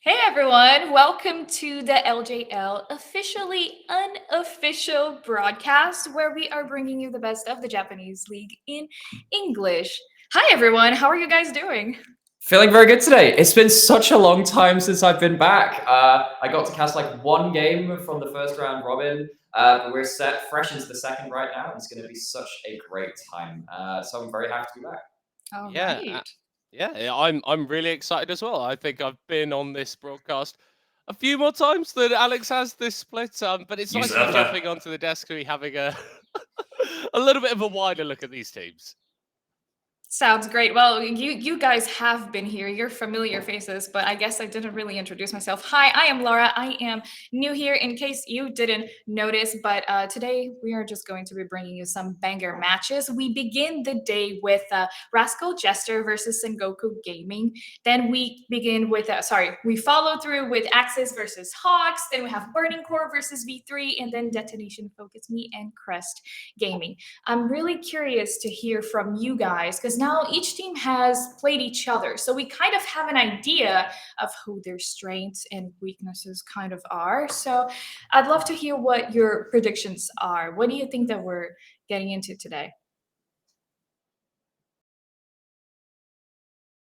Hey everyone, welcome to the LJL officially unofficial broadcast where we are bringing you the best of the Japanese League in English. Hi everyone, how are you guys doing? Feeling very good today. It's been such a long time since I've been back. I got to cast like one game from the first round robin. But we're set fresh into the second right now. It's going to be such a great time. So I'm very happy to be back. All Yeah, right. I'm really excited as well. I think I've been on this broadcast a few more times than Alex has this split. But it's nice to be Usurper. jumping onto the desk and having a a little bit of a wider look at these teams. Sounds great. Well, you guys have been here. You're familiar faces, but I guess I didn't really introduce myself. Hi, I am Laura. I am new here in case you didn't notice, but today we are just going to be bringing you some banger matches. We begin the day with Rascal Jester versus Sengoku Gaming. Then we begin with, we follow through with Axis versus Hawks. Then we have Burning Core versus V3, and then Detonation Focus Me and Crest Gaming. I'm really curious to hear from you guys because now each team has played each other. So we kind of have an idea of who their strengths and weaknesses kind of are. So I'd love to hear what your predictions are. What do you think that we're getting into today?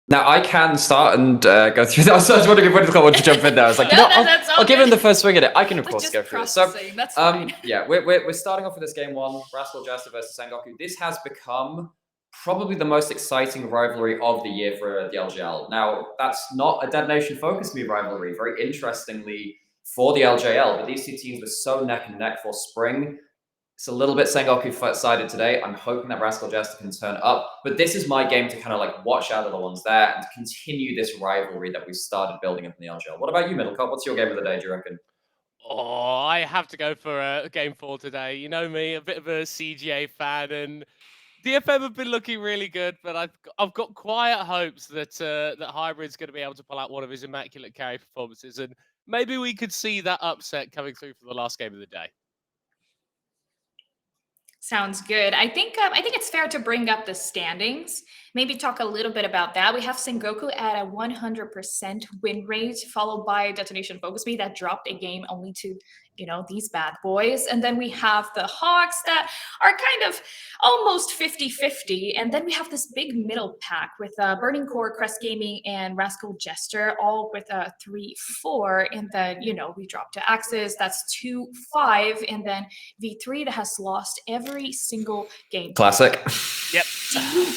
Now I can start and go through that. So I was wondering if anyone wanted to jump in there. I was like, No, that's all I'll give good. him the first swing at it. I can of course Just go through it. So processing. That's fine. yeah, we're starting off with this game one, Rascal Jester versus Sengoku. This has become probably the most exciting rivalry of the year for the LJL. Now, that's not a Dead Nation Focus Me rivalry, very interestingly for the LJL, but these two teams were so neck and neck for spring. It's a little bit Sengoku-sided today. I'm hoping that Rascal Jester can turn up, but this is my game to kind of like watch out of the ones there and to continue this rivalry that we started building up in the LJL. What about you, Middlecop? What's your game of the day, do you reckon? Oh, I have to go for a game 4 today. You know me, a bit of a CGA fan, and DFM have been looking really good, but I've got quiet hopes that that Hybrid's going to be able to pull out one of his immaculate carry performances, and maybe we could see that upset coming through for the last game of the day. Sounds good. I think it's fair to bring up the standings. Maybe talk a little bit about that. We have Sengoku at a 100% win rate, followed by Detonation Focus Me that dropped a game only to, these bad boys. And then we have the Hawks that are kind of almost 50-50. And then we have this big middle pack with Burning Core, Crest Gaming, and Rascal Jester, all with a 3-4. And then, we drop to Axis, that's 2-5. And then V3 that has lost every single game. Classic. Yep.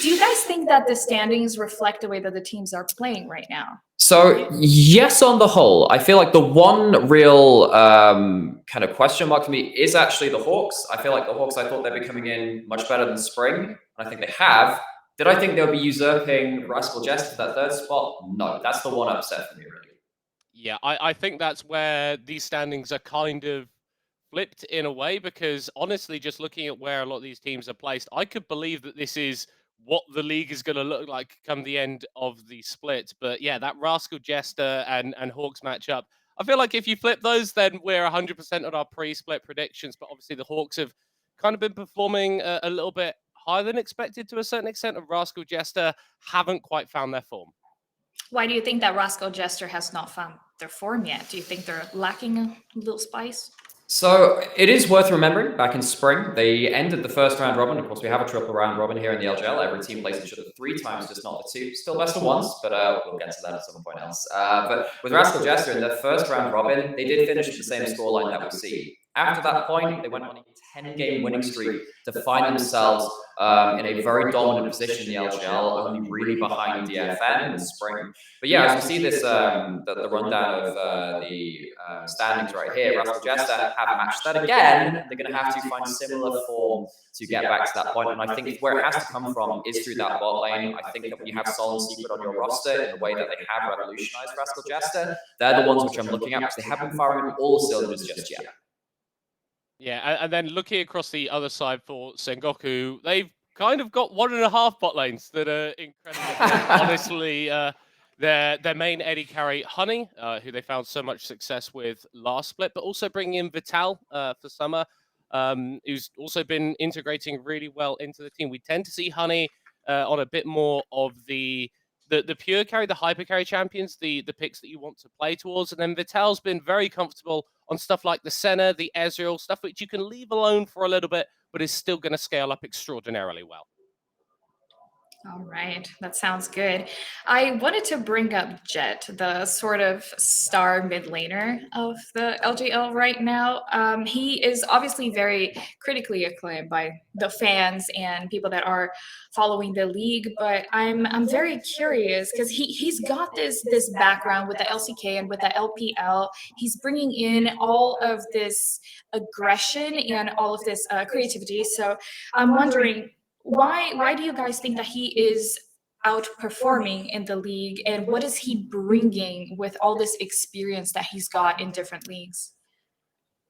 Do you guys think that the standings reflect the way that the teams are playing right now? So yes, on the whole, I feel like the one real kind of question mark for me is actually the Hawks. I feel like the Hawks, I thought they'd be coming in much better than spring, and I think they have. Did I think they'll be usurping Rascal Jester for that third spot? No, that's the one upset for me, really. Yeah, I think that's where these standings are kind of flipped in a way, because honestly, just looking at where a lot of these teams are placed, I could believe that this is what the league is going to look like come the end of the split. But yeah, that Rascal Jester and Hawks matchup, I feel like if you flip those, then we're 100% on our pre-split predictions. But obviously, the Hawks have kind of been performing a little bit higher than expected to a certain extent, and Rascal Jester haven't quite found their form. Why do you think that Rascal Jester has not found their form yet? Do you think they're lacking a little spice? So it is worth remembering, back in spring, they ended the first round robin. Of course, we have a triple round robin here in the LJL. Every team plays each other 3 times, just not the 2. Still best of ones, but we'll get to that at some point else. But with Rascal Jester in their first round robin, they did finish with the same scoreline that we see. After that point, they went on a 10-game winning streak to find themselves in a very dominant position in the LJL, only really behind DFN in spring. But yeah, as we see this, the rundown of the standings right here, Rascal Jester have matched that again. They're going to have to find similar form to get back to that point. And I think where it has to come from is through that bot lane. I think that when you have Solemn Secret on your roster in the way that they have revolutionized Rascal Jester, they're the ones which I'm looking at because they haven't been firing all the cylinders just yet. Yeah, and then looking across the other side for Sengoku, they've kind of got 1.5 bot lanes that are incredible. Honestly, their main Eddie carry, Honey, who they found so much success with last split, but also bringing in Vital for summer, who's also been integrating really well into the team. We tend to see Honey on a bit more of the the pure carry, the hyper carry champions, the picks that you want to play towards. And then Vital's been very comfortable on stuff like the Senna, the Ezreal, stuff which you can leave alone for a little bit, but is still going to scale up extraordinarily well. All right, that sounds good. I wanted to bring up Jet, the sort of star mid laner of the LJL right now. He is obviously very critically acclaimed by the fans and people that are following the league. But I'm very curious because he's got this background with the LCK and with the LPL. He's bringing in all of this aggression and all of this creativity. So I'm wondering, why do you guys think that he is outperforming in the league, and what is he bringing with all this experience that he's got in different leagues?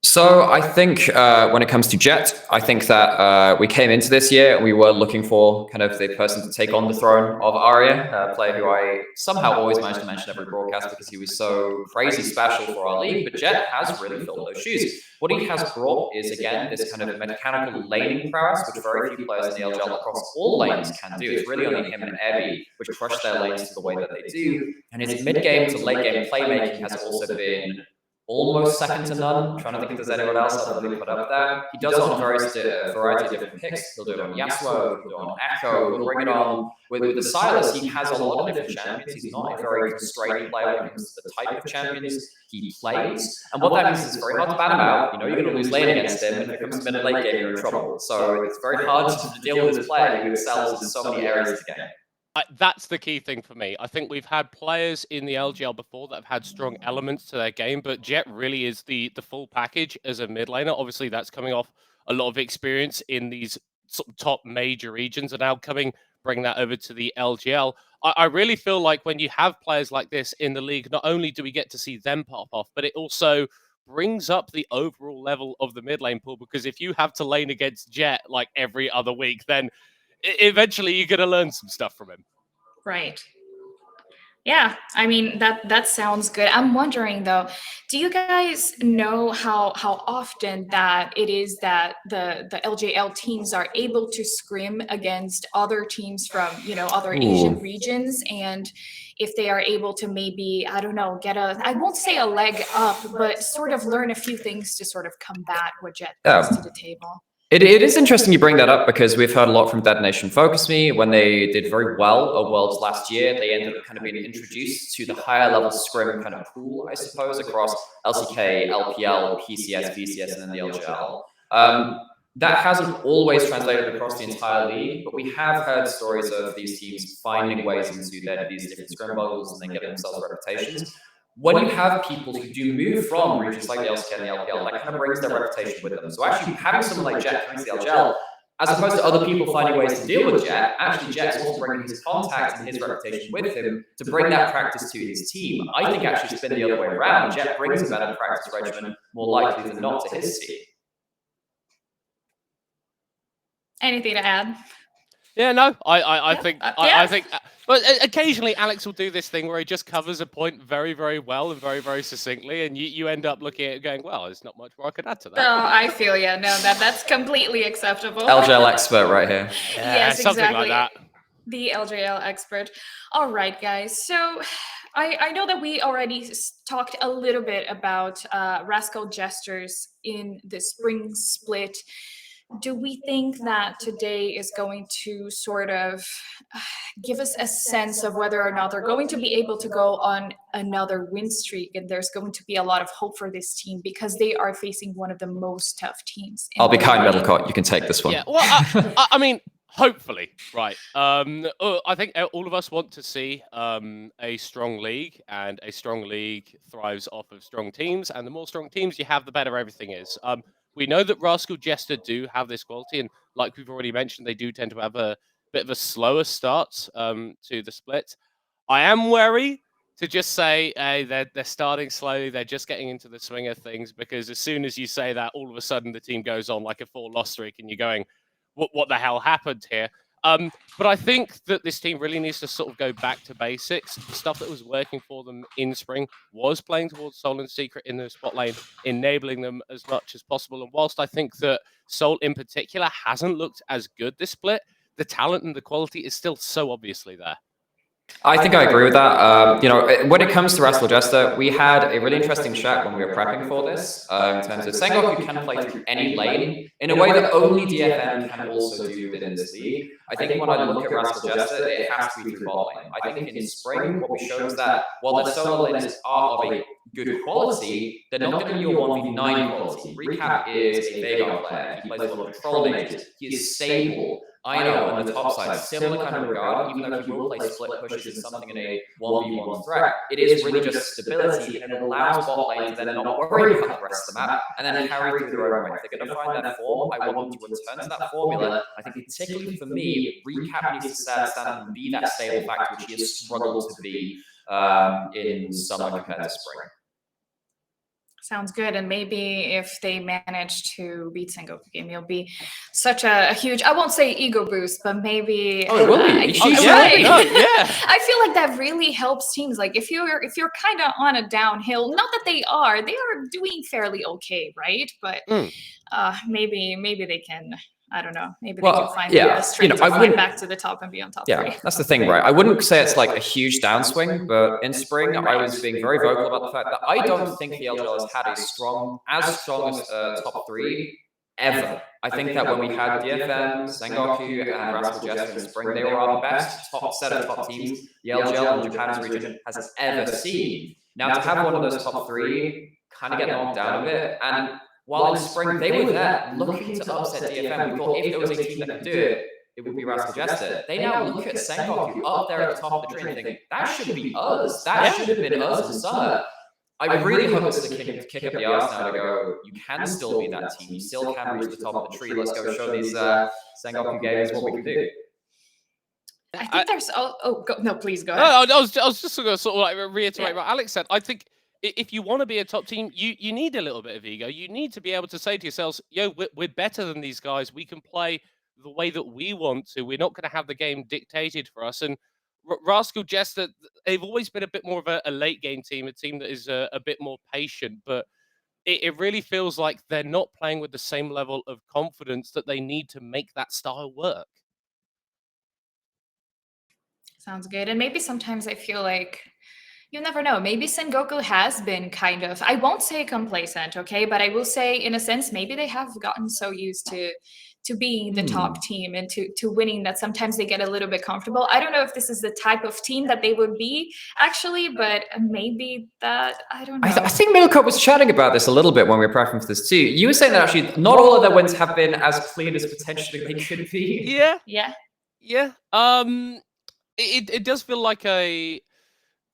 So I think when it comes to Jet, I think that we came into this year and we were looking for kind of the person to take on the throne of Arya, a player who I somehow always managed to mention every broadcast because he was so crazy special for our league. But Jet has really filled those shoes. What he has brought is, again, this kind of mechanical laning prowess, which very few players in the LJL across all lanes can do. It's really only him and Evie which crush their lanes to the way that they do. And his mid-game to late-game playmaking has also been almost second to none. I'm trying to think if there's anyone else I'd really put up there. He does it on a variety of different picks. He'll do it on Yasuo, he'll do it on Echo, he'll bring it on with the Silas. He has a lot of different champions. He's not a very constrained player when it comes to the type of champions he plays. And what that means is it's very hard to ban him out. You know you're going to lose lane against him, and if it comes to mid and late game, you're in trouble. So it's very hard to deal with this player who excels in so many areas of the game. That's the key thing for me. I think we've had players in the LGL before that have had strong elements to their game, but Jet really is the full package as a mid laner. Obviously, that's coming off a lot of experience in these sort of top major regions, and now bring that over to the LGL. I really feel like when you have players like this in the league, not only do we get to see them pop off, but it also brings up the overall level of the mid lane pool, because if you have to lane against Jet like every other week, then eventually you're going to learn some stuff from him. Right. Yeah, I mean that sounds good. I'm wondering though, do you guys know how often that it is that the LJL teams are able to scrim against other teams from, other Asian regions, and if they are able to maybe, I don't know, get I won't say a leg up, but sort of learn a few things to sort of combat what Jet brings to the table? It is interesting you bring that up, because we've heard a lot from Dead Nation Focus Me. When they did very well at Worlds last year, they ended up kind of being introduced to the higher level scrim kind of pool, I suppose, across LCK, LPL, PCS, VCS, and then the LJL. That hasn't always translated across the entire league, but we have heard stories of these teams finding ways into these different scrim bubbles and then getting themselves reputations. When you have people who do move from regions like the LCK and the LPL, that kind of brings their reputation with them. So actually having someone like Jet coming to the LJL, as opposed to other people finding ways to deal with Jet, actually Jet's also bringing his contacts and his reputation with him to bring that practice to his team. I think actually it's been the other way around. Jet brings a better practice regimen more likely than not to his team. Anything to add? Yeah, no, I think I think. But occasionally, Alex will do this thing where he just covers a point very, very well and very, very succinctly, and you end up looking at it going, well, there's not much more I could add to that. Oh, I feel you. No, that's completely acceptable. LJL expert right here. Yeah, yes, something exactly. like that. The LJL expert. All right, guys. So I know that we already talked a little bit about Rascal Jesters in the spring split. Do we think that today is going to sort of give us a sense of whether or not they're going to be able to go on another win streak, and there's going to be a lot of hope for this team because they are facing one of the most tough teams? I'll be kind, Metalcott. You can take this one. Yeah, well, I mean, hopefully, right. I think all of us want to see a strong league, and a strong league thrives off of strong teams, and the more strong teams you have, the better everything is. We know that Rascal Jester do have this quality, and like we've already mentioned, they do tend to have a bit of a slower start to the split. I am wary to just say, hey, they're starting slowly, they're just getting into the swing of things, because as soon as you say that, all of a sudden the team goes on like a 4-loss streak, and you're going, what the hell happened here? But I think that this team really needs to sort of go back to basics. The stuff that was working for them in spring was playing towards Soul and Secret in the spot lane, enabling them as much as possible. And whilst I think that Soul in particular hasn't looked as good this split, the talent and the quality is still so obviously there. I think I agree with that. When it comes to Rascal Jester, we had a really interesting chat when we were prepping for this, in terms of Sengoku can play through any lane in a way that only DFM can also do within this league. I think when I look at Rascal Jester, it has to be through bot lane. I think in spring, what we showed is that while their solo laners are of a good quality, they're not going to be your 1v9 quality. Recap is a Veigar player. He plays a lot of control mages. He is stable. I know on the top side, similar kind of regard, even though he will play split pushes and something in a 1v1 threat, it is really just stability, and it allows bot lane to then not worry about the rest of the map and then carry through their own way. If they're going to find that form, I want them to return to that formula. I think particularly for me, Recap needs to stand up and be that stable factor, which he has struggled to be in summer compared to spring. Sounds good. And maybe if they manage to beat Sengoku game, it'll be such a huge, I won't say ego boost, but maybe. Oh, it will be. Right. No, yeah. I feel like that really helps teams. Like if you're kind of on a downhill, not that they are doing fairly okay, right? But maybe they can. I don't know. Maybe they can find the strength to fight back to the top and be on top. Yeah, that's the thing, right? I wouldn't say it's like a huge downswing, but in spring, I was being very vocal about the fact that I don't think the LJL has had as strong as top three ever. I think that when we had DFM, Sengoku, and Rascal Jester in spring, they were our best set of top teams the LJL and Japan's region has ever seen. Now, to have one of those top three kind of get knocked down a bit, and while in spring they were there looking to upset DFM, we thought if there was a team that could do it, it would be Rascal Jester. They now look at Sengoku up there at the top of the tree and think, that should be us. That should have been us in summer. I really hope this is a kick up the arse now to go, you can still be that team. You still can reach the top of the tree. Let's go show these Sengoku gamers what we can do. I think there's... No, please go ahead. No, I was just going to sort of like reiterate what Alex said. I think if you want to be a top team, you need a little bit of ego. You need to be able to say to yourselves, yo, we're better than these guys. We can play the way that we want to. We're not going to have the game dictated for us. And Rascal Jester, they've always been a bit more of a late game team, a team that is a bit more patient. But it really feels like they're not playing with the same level of confidence that they need to make that style work. Sounds good. And maybe sometimes I feel like you never know. Maybe Sengoku has been kind of, I won't say complacent, okay, but I will say in a sense, maybe they have gotten so used to being the top team and to winning that sometimes they get a little bit comfortable. I don't know if this is the type of team that they would be actually, but maybe that, I don't know. I think Milcott was chatting about this a little bit when we were prepping for this too. You were saying that actually not all of their wins have been as clean as potentially they could be. Yeah. It does feel like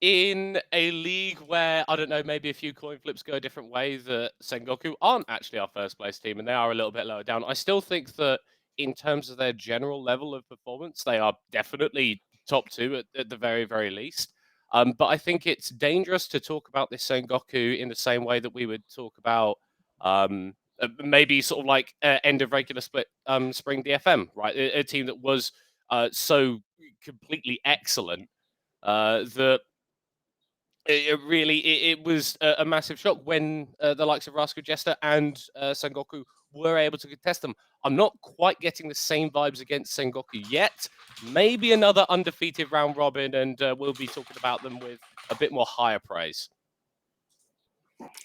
in a league where, I don't know, maybe a few coin flips go a different way, that Sengoku aren't actually our first place team and they are a little bit lower down. I still think that in terms of their general level of performance, they are definitely top two at the very, very least. But I think it's dangerous to talk about this Sengoku in the same way that we would talk about maybe sort of like end of regular split spring DFM, right? A team that was so completely excellent that it was a massive shock when the likes of Rascal Jester and Sengoku were able to contest them. I'm not quite getting the same vibes against Sengoku yet. Maybe another undefeated round robin, and we'll be talking about them with a bit more higher praise.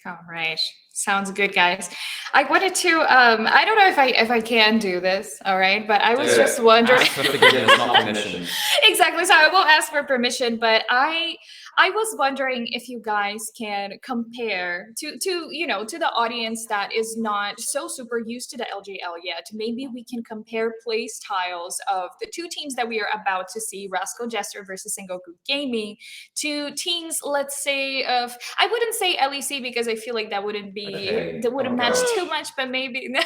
All right. Sounds good, guys. I wanted to, I don't know if I can do this, all right? But I was just wondering. Ask for forgiveness, not permission. Exactly. So I won't ask for permission, but I was wondering if you guys can compare to the audience that is not so super used to the LJL yet. Maybe we can compare play styles of the two teams that we are about to see, Rascal Jester versus Sengoku Gaming, to teams, let's say, of, I wouldn't say LEC because I feel like that wouldn't be, that wouldn't match too much, but maybe, the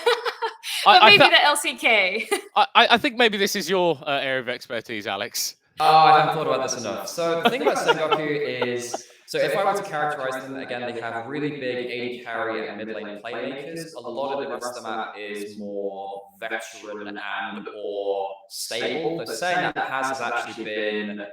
LCK. I think maybe this is your area of expertise, Alex. Oh, I haven't thought about this enough. So the thing about Sengoku is, so if I were to characterize them, again, they have really big AD carry and mid lane playmakers. A lot of the rest of the map is more veteran and or stable. So saying that has actually been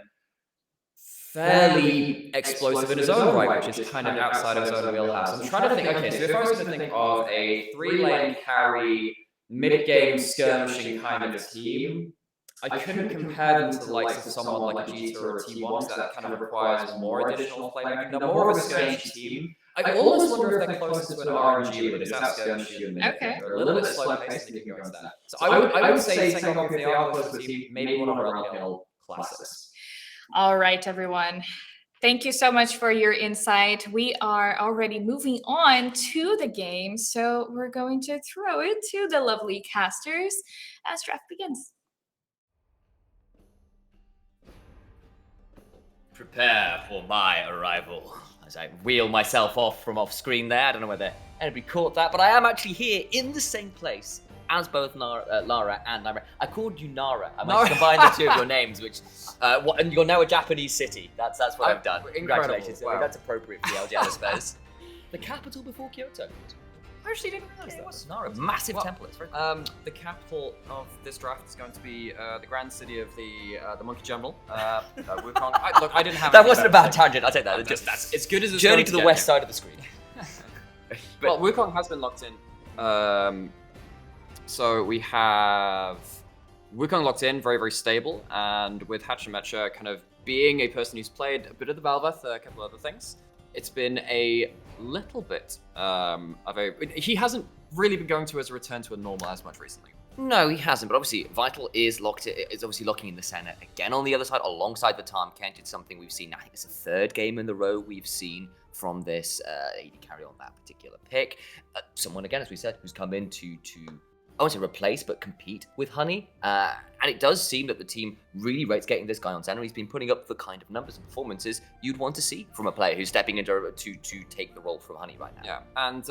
fairly explosive in his own right, which is kind of outside of his own wheelhouse. I'm trying to think, okay, so if I was going to think of a 3-lane carry, mid-game skirmishing kind of team, I couldn't compare them to the likes of someone like a Jester or a T1, because that kind of requires more additional playmaking. They're more of a skirmishy team. I almost wonder if they're closer to an RNG, but it's that skirmishy and Okay. they're a little bit slow paced and they can go into that. So I would say Sengoku, if they are close to the team, maybe one of our LJL classics. All right, everyone. Thank you so much for your insight. We are already moving on to the game, so we're going to throw it to the lovely casters as draft begins. Prepare for my arrival. As I wheel myself off from off screen there. I don't know whether anybody caught that, but I am actually here in the same place as both Lara and Naira. I called you Nara. I might combine the two of your names, which and you're now a Japanese city. That's what I've done. Congratulations. Wow. I mean, that's appropriate for the LJL, I suppose. The capital before Kyoto. I actually didn't realize Yeah, that. what's Nara? Massive temple. It's very The capital of this draft is going to be the grand city of the Monkey Jungle. Wukong. Look, I didn't have. That wasn't a bad tangent. I'll take that. That's as good as it's Journey going to the get, west yeah. side of the screen. Well, Wukong has been locked in. So we have Wukong locked in, very, very stable, and with Hachimecha kind of being a person who's played a bit of the Belveth, a couple of other things, it's been a little bit of a... He hasn't really been going to as a return to a normal as much recently. No, he hasn't. But obviously, Vital is obviously locking in the center again on the other side, alongside the Tom Kent. It's something we've seen. I think it's the third game in the row we've seen from this AD carry on that particular pick. Someone again, as we said, who's come in to I won't say replace, but compete with Honey. And it does seem that the team really rates getting this guy on center. He's been putting up the kind of numbers and performances you'd want to see from a player who's stepping into to take the role from Honey right now. Yeah, and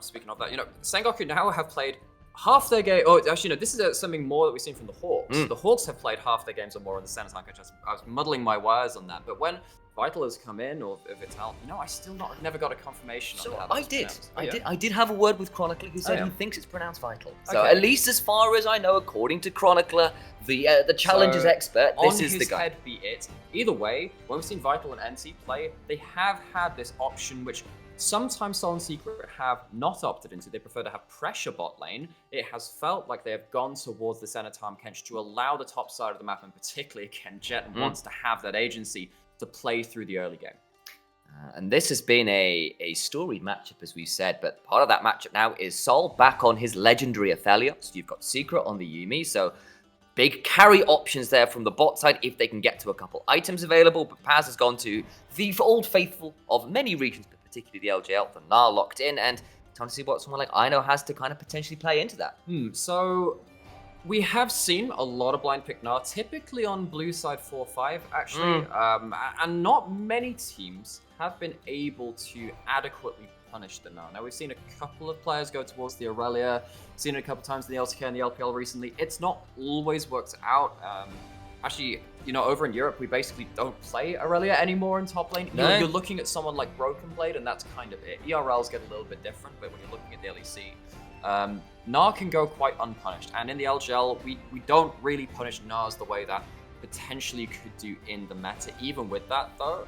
speaking of that, Sengoku now have played half their game. Oh, actually, no, this is something more that we've seen from the Hawks. The Hawks have played half their games or more on the center time. I was muddling my wires on that, but when Vital has come in, or Vital, I've never got a confirmation on how that's pronounced. I did have a word with Chronicler who said he thinks it's pronounced Vital. So Okay. at least as far as I know, according to Chronicler, the challenger's expert, this is the guy. On his head be it. Either way, when we've seen Vital and NC play, they have had this option which sometimes Soul and Secret have not opted into. They prefer to have pressure bot lane. It has felt like they have gone towards the center Tahm Kench to allow the top side of the map, and particularly again, Jet wants to have that agency to play through the early game. And this has been a storied matchup, as we said, but part of that matchup now is Sol back on his legendary Aphelios. You've got Secret on the Yuumi, so big carry options there from the bot side if they can get to a couple items available, but Paz has gone to the old faithful of many regions, but particularly the LJL, the Gnar locked in, and time to see what someone like Ino has to kind of potentially play into that. So we have seen a lot of blind pick Gnar, typically on blue side 4-5, actually, and not many teams have been able to adequately punish the Gnar. Now, we've seen a couple of players go towards the Aurelia, seen it a couple times in the LCK and the LPL recently. It's not always worked out. Actually, over in Europe, we basically don't play Aurelia anymore in top lane. No. You're looking at someone like Broken Blade, and that's kind of it. ERLs get a little bit different, but when you're looking at the LEC, Gnar can go quite unpunished. And in the LJL, we don't really punish Gnars the way that potentially could do in the meta. Even with that, though,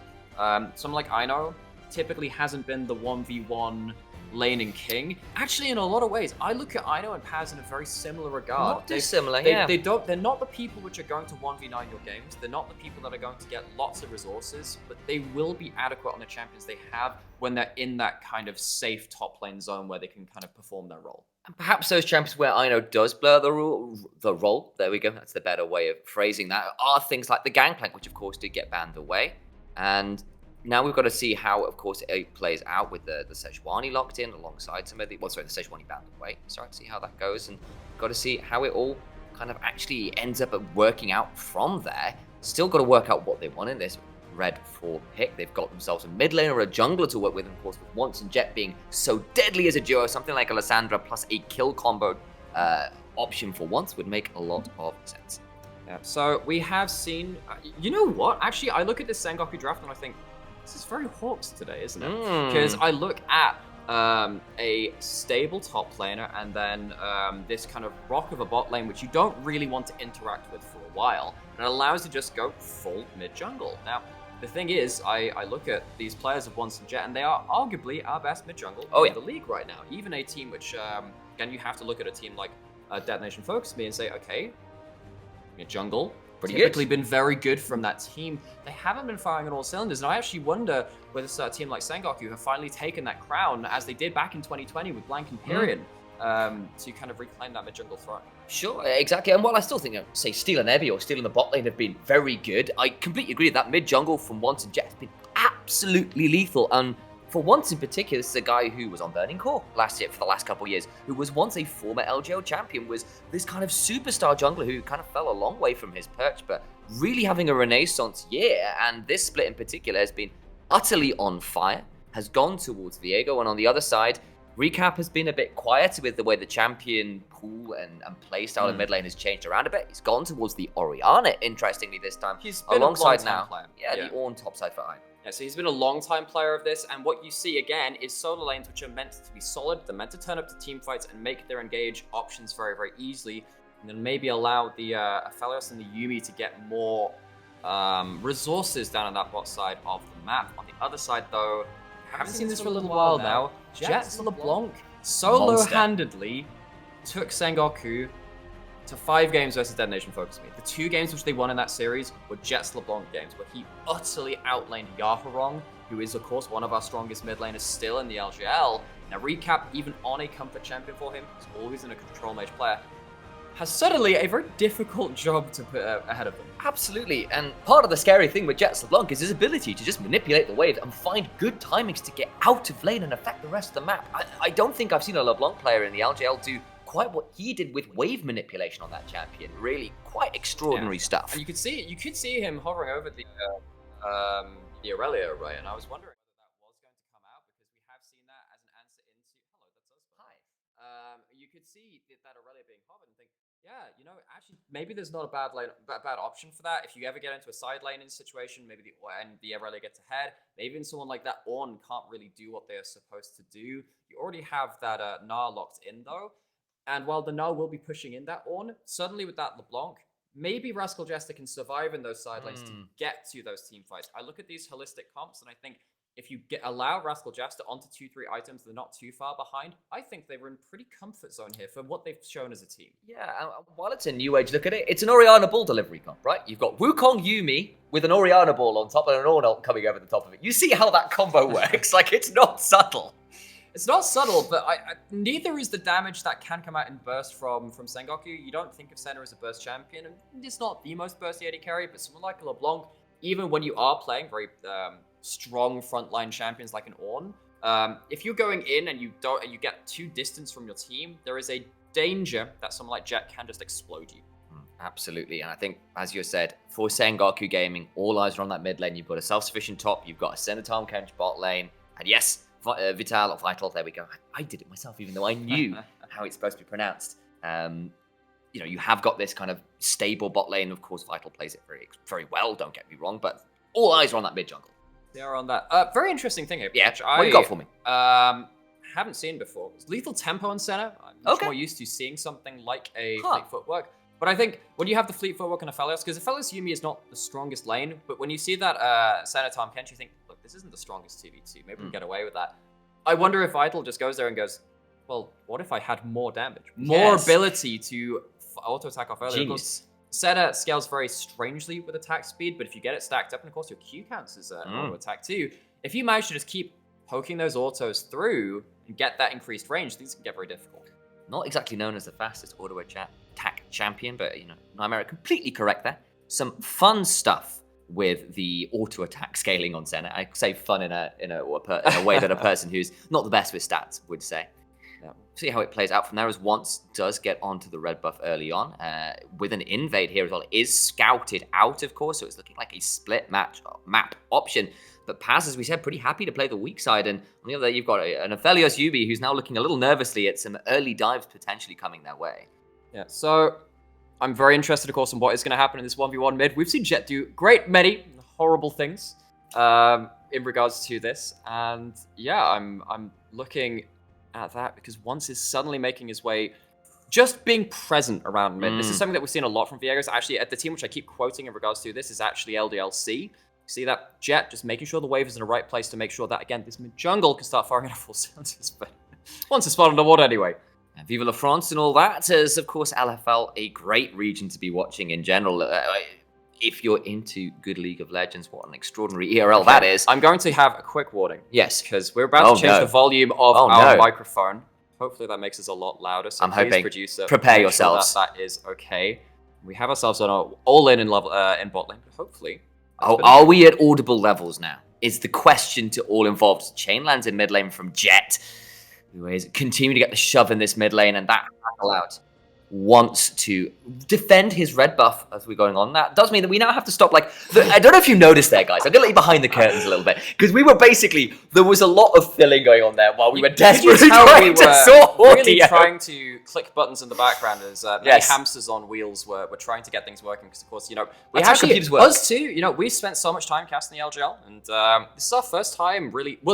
someone like Ino typically hasn't been the 1v1 laning king. Actually, in a lot of ways, I look at Ino and Paz in a very similar regard. Not dissimilar, yeah. They're not the people which are going to 1v9 your games. They're not the people that are going to get lots of resources, but they will be adequate on the champions they have when they're in that kind of safe top lane zone where they can kind of perform their role. And perhaps those champions where Ino does blur the role, there we go, that's the better way of phrasing that, are things like the Gangplank, which of course did get banned away. And now we've got to see how, of course, it plays out with the Sejuani locked in alongside some of the... the Sejuani banned away. Sorry, see how that goes. And got to see how it all kind of actually ends up working out from there. Still got to work out what they want in this red 4 pick. They've got themselves a mid laner or a jungler to work with, and of course, with Once and Jet being so deadly as a duo, something like a Lissandra plus a kill combo option for Once would make a lot of sense. Yeah, so we have seen... you know what? Actually, I look at this Sengoku draft and I think, this is very Hawks today, isn't it? Because I look at a stable top laner and then this kind of rock of a bot lane, which you don't really want to interact with for a while, and it allows you to just go full mid-jungle. Now, the thing is, I look at these players of Once and Jet, and they are arguably our best mid-jungle in the league right now. Even a team which, again, you have to look at a team like Detonation Focus Me and say, okay, jungle. Pretty Typically good. been very good from that team. They haven't been firing on all cylinders, and I actually wonder whether this team like Sengoku have finally taken that crown, as they did back in 2020 with Blank Empyrean, to kind of reclaim that mid-jungle throne. Sure, exactly. And while I still think, say, Steel and Ebby or Steel in the bot lane have been very good, I completely agree that mid-jungle from Once and Jet has been absolutely lethal. And for Once in particular, this is a guy who was on Burning Core last year for the last couple of years, who was once a former LJL champion, was this kind of superstar jungler who kind of fell a long way from his perch, but really having a renaissance year. And this split in particular has been utterly on fire, has gone towards Viego. And on the other side, Recap has been a bit quieter with the way the champion pool and playstyle in mid lane has changed around a bit. He's gone towards the Orianna, interestingly, this time. He's been alongside a now. player. The Ornn topside for Iron. Yeah, so he's been a long-time player of this, and what you see again is solo lanes which are meant to be solid. They're meant to turn up to team fights and make their engage options very, very easily, and then maybe allow the Aphelios and the Yuumi to get more resources down on that bot side of the map. On the other side, though, I haven't seen this for a little while now. Jester LeBlanc solo-handedly took Sengoku to 5 games versus Dead Nation Focus Me. The 2 games which they won in that series were Jets LeBlanc games, where he utterly outlaned Yaharong, who is, of course, one of our strongest mid laners still in the LJL. Now, Recap, even on a comfort champion for him, he's always in a control mage player, has suddenly a very difficult job to put ahead of them. Absolutely, and part of the scary thing with Jets LeBlanc is his ability to just manipulate the wave and find good timings to get out of lane and affect the rest of the map. I don't think I've seen a LeBlanc player in the LJL do quite what he did with wave manipulation on that champion. Really, quite extraordinary stuff. And you could see him hovering over the Aurelia, right? And I was wondering whether that was going to come out, because we have seen that as an answer into hello, that's us. Hi. You could see that Aurelia being hovered and think, yeah, you know, actually, maybe there's not a bad option for that. If you ever get into a side laning situation, maybe the Aurelia gets ahead. Maybe even someone like that Ornn can't really do what they're supposed to do. You already have that Gnar locked in though. And while the Gnar will be pushing in that Ornn, suddenly with that LeBlanc, maybe Rascal Jester can survive in those side lanes to get to those team fights. I look at these holistic comps, and I think if you allow Rascal Jester onto 2-3 items that are not too far behind, I think they were in pretty comfort zone here for what they've shown as a team. Yeah, while it's a new age look at it, it's an Orianna Ball delivery comp, right? You've got Wukong Yuumi with an Orianna Ball on top and an Ornn ult coming over the top of it. You see how that combo works? Like, it's not subtle. It's not subtle, but neither is the damage that can come out in burst from Sengoku. You don't think of Senna as a burst champion, and it's not the most bursty AD carry, but someone like LeBlanc, even when you are playing very strong frontline champions like an Ornn, if you're going in and you get too distance from your team, there is a danger that someone like Jet can just explode you. Absolutely, and I think, as you said, for Sengoku Gaming, all eyes are on that mid lane. You've got a self-sufficient top, you've got a Senator Kench bot lane, and yes, Vital, there we go. I did it myself, even though I knew how it's supposed to be pronounced. You know, you have got this kind of stable bot lane. Of course, Vital plays it very, very well, don't get me wrong, but all eyes are on that mid jungle. They are on that. Very interesting thing here. Yeah, what you got for me? Haven't seen before. It's lethal tempo on Senna. I'm much more used to seeing something like a fleet footwork. But I think when you have the fleet footwork on Aphelios, because Aphelios Yuumi is not the strongest lane, but when you see that Senna Tom Kench, you think, look, this isn't the strongest 2v2. Maybe we can get away with that. I wonder if Vital just goes there and goes, well, what if I had more damage? More ability to auto-attack off earlier. Genius. Senna scales very strangely with attack speed, but if you get it stacked up, and of course your Q counts as an auto attack too, if you manage to just keep poking those autos through and get that increased range, these can get very difficult. Not exactly known as the fastest auto attack champion, but, you know, Nightmare completely correct there. Some fun stuff with the auto attack scaling on Senna. I say fun in a way that a person who's not the best with stats would say. See how it plays out from there, as Once does get onto the red buff early on with an invade here as well. It is scouted out, of course, so it's looking like a split map option. But Paz, as we said, pretty happy to play the weak side. And on the other, you've got an Aphelios Yuumi who's now looking a little nervously at some early dives potentially coming their way. Yeah, so I'm very interested, of course, in what is going to happen in this 1v1 mid. We've seen Jet do many horrible things in regards to this. And yeah, I'm looking at that because Once is suddenly making his way, just being present around mid. This is something that we've seen a lot from Viegas. Actually, at the team which I keep quoting in regards to this is actually LDLC. See that Jet just making sure the wave is in the right place to make sure that, again, this mid jungle can start firing at full cylinders. But Once is spot on the water anyway. Vive la France and all that, as of course LFL, a great region to be watching in general. If you're into good League of Legends, what an extraordinary ERL that is. I'm going to have a quick warning. Yes. Because we're about to change the volume of our microphone. Hopefully that makes us a lot louder. So I'm please, hoping. Producer, Prepare yourselves. Sure that is okay. We have ourselves on an all-in level in bot lane, but hopefully. Are we at audible levels now? Is the question to all involved. Chain lands in mid lane from Jet, who is continuing to get the shove in this mid lane, and that out wants to defend his red buff as we're going on. That does mean that we now have to stop, I don't know if you noticed there, guys. I'm going to let you behind the curtains a little bit, because we were basically, there was a lot of filling going on there while we were desperately trying to sort really trying to click buttons in the background as hamsters on wheels were trying to get things working, because of course, we actually, us too, we spent so much time casting the LJL, and this is our first time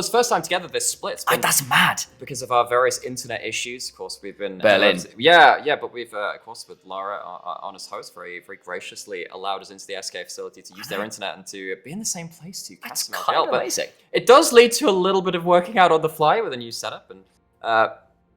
first time together this split. That's mad. Because of our various internet issues, of course, we've been... Berlin. But we've, of course, with Lara, our honest host, very, very graciously allowed us into the SK facility to use their internet and to be in the same place to cast some LJL. But amazing. It does lead to a little bit of working out on the fly with a new setup, and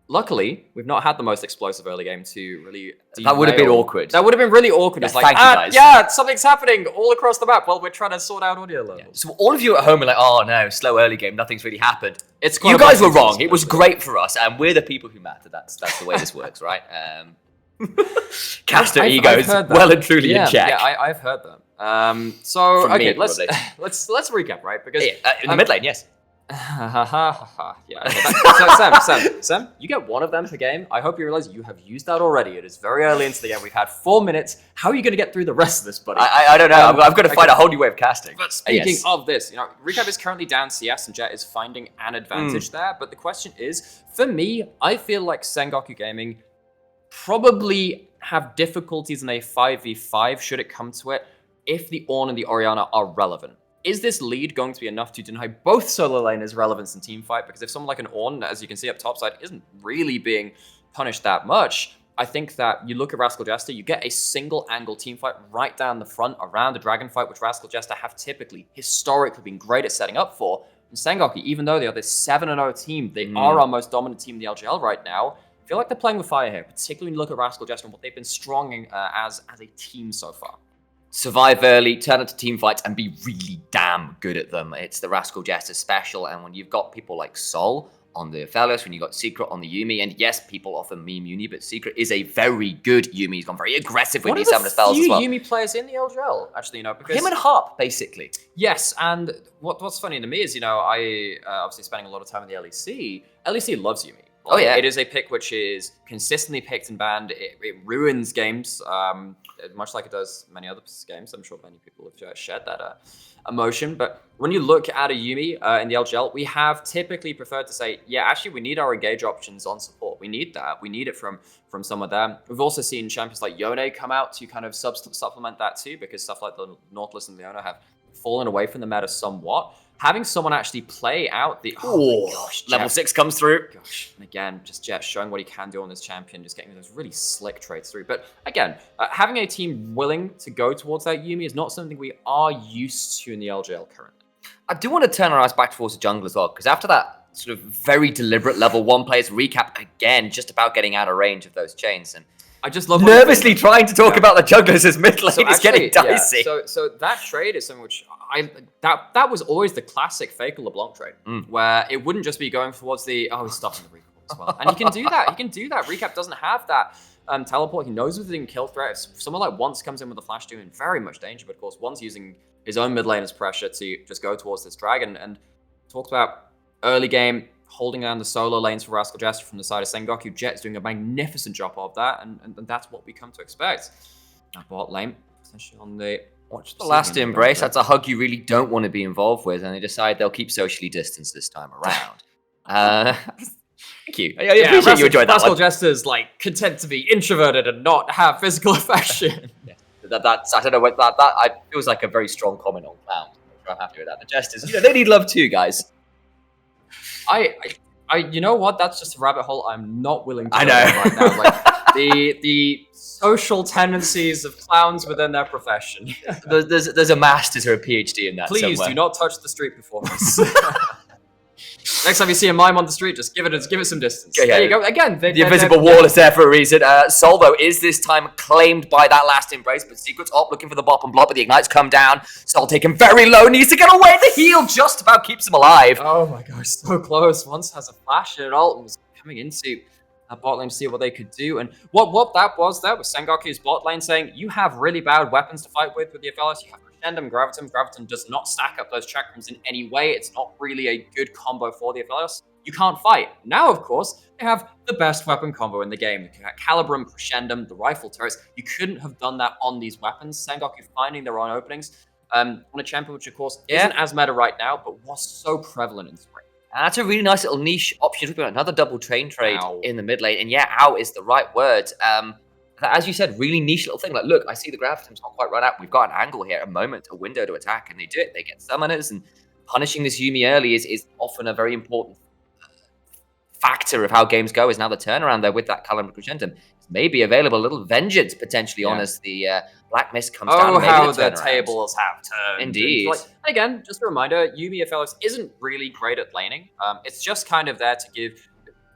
luckily, we've not had the most explosive early game to really... That would have been awkward. That would have been really awkward. It's thank you, guys. Something's happening all across the map while we're trying to sort out audio levels. Yeah. So all of you at home are like, oh no, slow early game, nothing's really happened. You guys were wrong. It was great for us, and we're the people who matter. That's the way this works, right? Caster egos well and truly in check. Yeah, I've heard that. So okay, let's recap, right? Because in the mid lane, yes. Sam, you get one of them per game. I hope you realize you have used that already. It is very early into the game. We've had 4 minutes. How are you going to get through the rest of this, buddy? I don't know. I've got to find a whole new way of casting. But speaking of this, Recap is currently down CS, and Jet is finding an advantage there. But the question is, for me, I feel like Sengoku Gaming probably have difficulties in a 5v5 should it come to it if the Ornn and the Orianna are relevant. Is this lead going to be enough to deny both solo laners' relevance in teamfight? Because if someone like an Ornn, as you can see up topside, isn't really being punished that much, I think that you look at Rascal Jester, you get a single angle teamfight right down the front around the dragon fight, which Rascal Jester have typically, historically been great at setting up for. And Sengoku, even though they are this 7-0 team, they are our most dominant team in the LJL right now. I feel like they're playing with fire here, particularly when you look at Rascal Jester and what they've been strong as a team so far. Survive early, turn into team fights, and be really damn good at them. It's the Rascal Jester special, and when you've got people like Sol on the Fellas, when you've got Secret on the Yuumi, and yes, people often meme Yuumi, but Secret is a very good Yuumi. He's gone very aggressive with these 7 spells as well. Yuumi players in the LJL, actually, because... Him and Harp, basically. Yes, and what's funny to me is, I obviously spending a lot of time in the LEC. LEC loves Yuumi. Oh yeah, it is a pick which is consistently picked and banned. It ruins games, much like it does many other games. I'm sure many people have shared that emotion. But when you look at a Yuumi in the LGL, we have typically preferred to say, yeah, actually, we need our engage options on support. We need that. We need it from some of them. We've also seen champions like Yone come out to kind of supplement that too, because stuff like the Nautilus and Leona have fallen away from the meta somewhat. Having someone actually play out the... Oh my gosh, level 6 comes through. Gosh, and again, just Jet showing what he can do on this champion, just getting those really slick trades through. But again, having a team willing to go towards that Yuumi is not something we are used to in the LJL currently. I do want to turn our eyes back towards the jungle as well, because after that sort of very deliberate level 1 players recap, again, just about getting out of range of those chains. And I just love nervously trying to talk about the junglers as mid lane is getting dicey. Yeah, so that trade is something which that was always the classic Faker LeBlanc trade, where it wouldn't just be going towards the he's stopping the recall as well, and he can do that. He can do that. Recap doesn't have that teleport. He knows within kill threat. If someone like Once comes in with a flash doom, in very much danger. But of course, Once using his own mid lane as pressure to just go towards this dragon. And talked about early game, holding down the solo lanes for Rascal Jester from the side of Sengoku. Jet is doing a magnificent job of that, and that's what we come to expect. Now bot lane, essentially on the... Watch the last embrace. That's a hug you really don't want to be involved with, and they decide they'll keep socially distanced this time around. Thank you. I appreciate you enjoyed that Rascal one. Jester's content to be introverted and not have physical affection. That's I don't know what that feels like a very strong comment on Clown. I'm happy with that. The Jesters, they need love too, guys. You know what? That's just a rabbit hole I'm not willing to go down right now. The social tendencies of clowns within their profession. There's a master's or a PhD in that. Please somewhere. do not touch the street performance. Next time you see a mime on the street, just give it some distance. Yeah, There you go. Again, The invisible wall is there for a reason. Sol, though, is this time claimed by that last embrace, but Secret's up looking for the bottom block, but the Ignites come down. Sol taken very low, needs to get away. The heal just about keeps him alive. Oh my gosh, so close. Once has a flash and an ult and was coming into bot lane to see what they could do. And what that was there was Sengoku's bot lane saying, you have really bad weapons to fight with the Aphelios. You have Crescendum, Gravitum. Gravitum does not stack up those chakrams in any way. It's not really a good combo for the Aphelios. You can't fight. Now, of course, they have the best weapon combo in the game. The Calibrum, Crescendum, the rifle turrets. You couldn't have done that on these weapons. Sengoku finding their own openings on a champion, which of course isn't as meta right now, but was so prevalent in spring. And that's a really nice little niche option. We've got another double train trade in the mid lane. And yeah, out is the right word. As you said, really niche little thing. Like, look, I see the Gravitum's not quite run out. We've got an angle here, a moment, a window to attack, and they do it. They get summoners, and punishing this Yuumi early is often a very important factor of how games go. Is now the turnaround there with that Calibrum Crescendum. Maybe available, a little vengeance potentially on as the Black Mist comes down. Oh, how the tables have turned. Indeed. Like, again, just a reminder, Yuumi Aphelios isn't really great at laning. It's just kind of there to give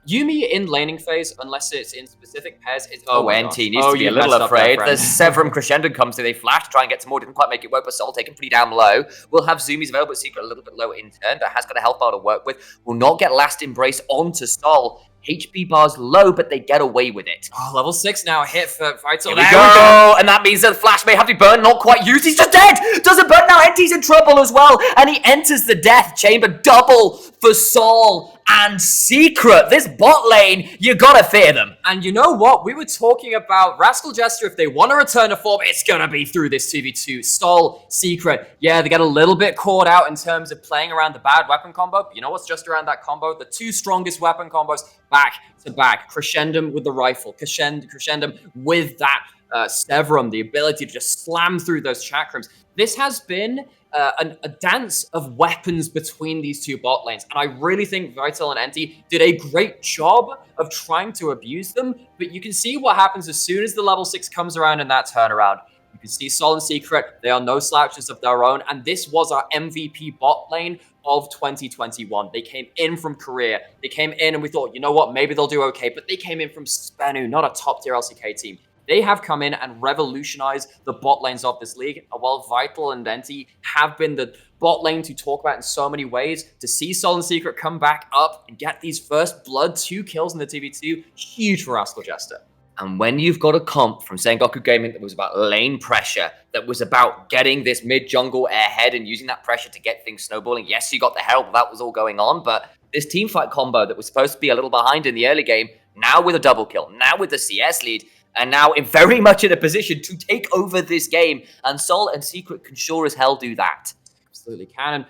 Yuumi in laning phase, unless it's in specific pairs. It's, NT needs to be a little afraid. The Severum Crescendum comes through. They flash to try and get some more. Didn't quite make it work, but Sol taken pretty damn low. We'll have Zoomies available, but Secret a little bit lower in turn, but has got a health bar to work with. Will not get Last Embrace onto Sol. HP bar's low, but they get away with it. Oh, level 6 now, hit for Vital. Here we go! And that means that the flash may have to be burned, not quite used. He's just dead! Doesn't burn now, NT's in trouble as well. And he enters the death chamber. Double for Sol and Secret. This bot lane, you gotta fear them. And you know what? We were talking about Rascal Jester. If they want to return to form, it's gonna be through this 2v2. Sol, Secret. Yeah, they get a little bit caught out in terms of playing around the bad weapon combo. But you know what's just around that combo? The two strongest weapon combos back to back. Crescendum with the rifle. Crescendum with that Severum. The ability to just slam through those chakrams. This has been a dance of weapons between these two bot lanes. And I really think Vital and NT did a great job of trying to abuse them. But you can see what happens as soon as the level 6 comes around in that turnaround. You can see Sol and Secret, they are no slouches of their own. And this was our MVP bot lane of 2021. They came in from Korea. They came in and we thought, you know what, maybe they'll do okay. But they came in from Spenu, not a top tier LCK team. They have come in and revolutionized the bot lanes of this league. And while Vital and NT have been the bot lane to talk about in so many ways, to see Sol and Secret come back up and get these first blood 2 kills in the 2v2, huge for Rascal Jester. And when you've got a comp from Sengoku Gaming that was about lane pressure, that was about getting this mid-jungle ahead and using that pressure to get things snowballing, yes, you got the help, that was all going on, but this teamfight combo that was supposed to be a little behind in the early game, now with a double kill, now with the CS lead, and now very much in a position to take over this game, and Sol and Secret can sure as hell do that. Absolutely can. And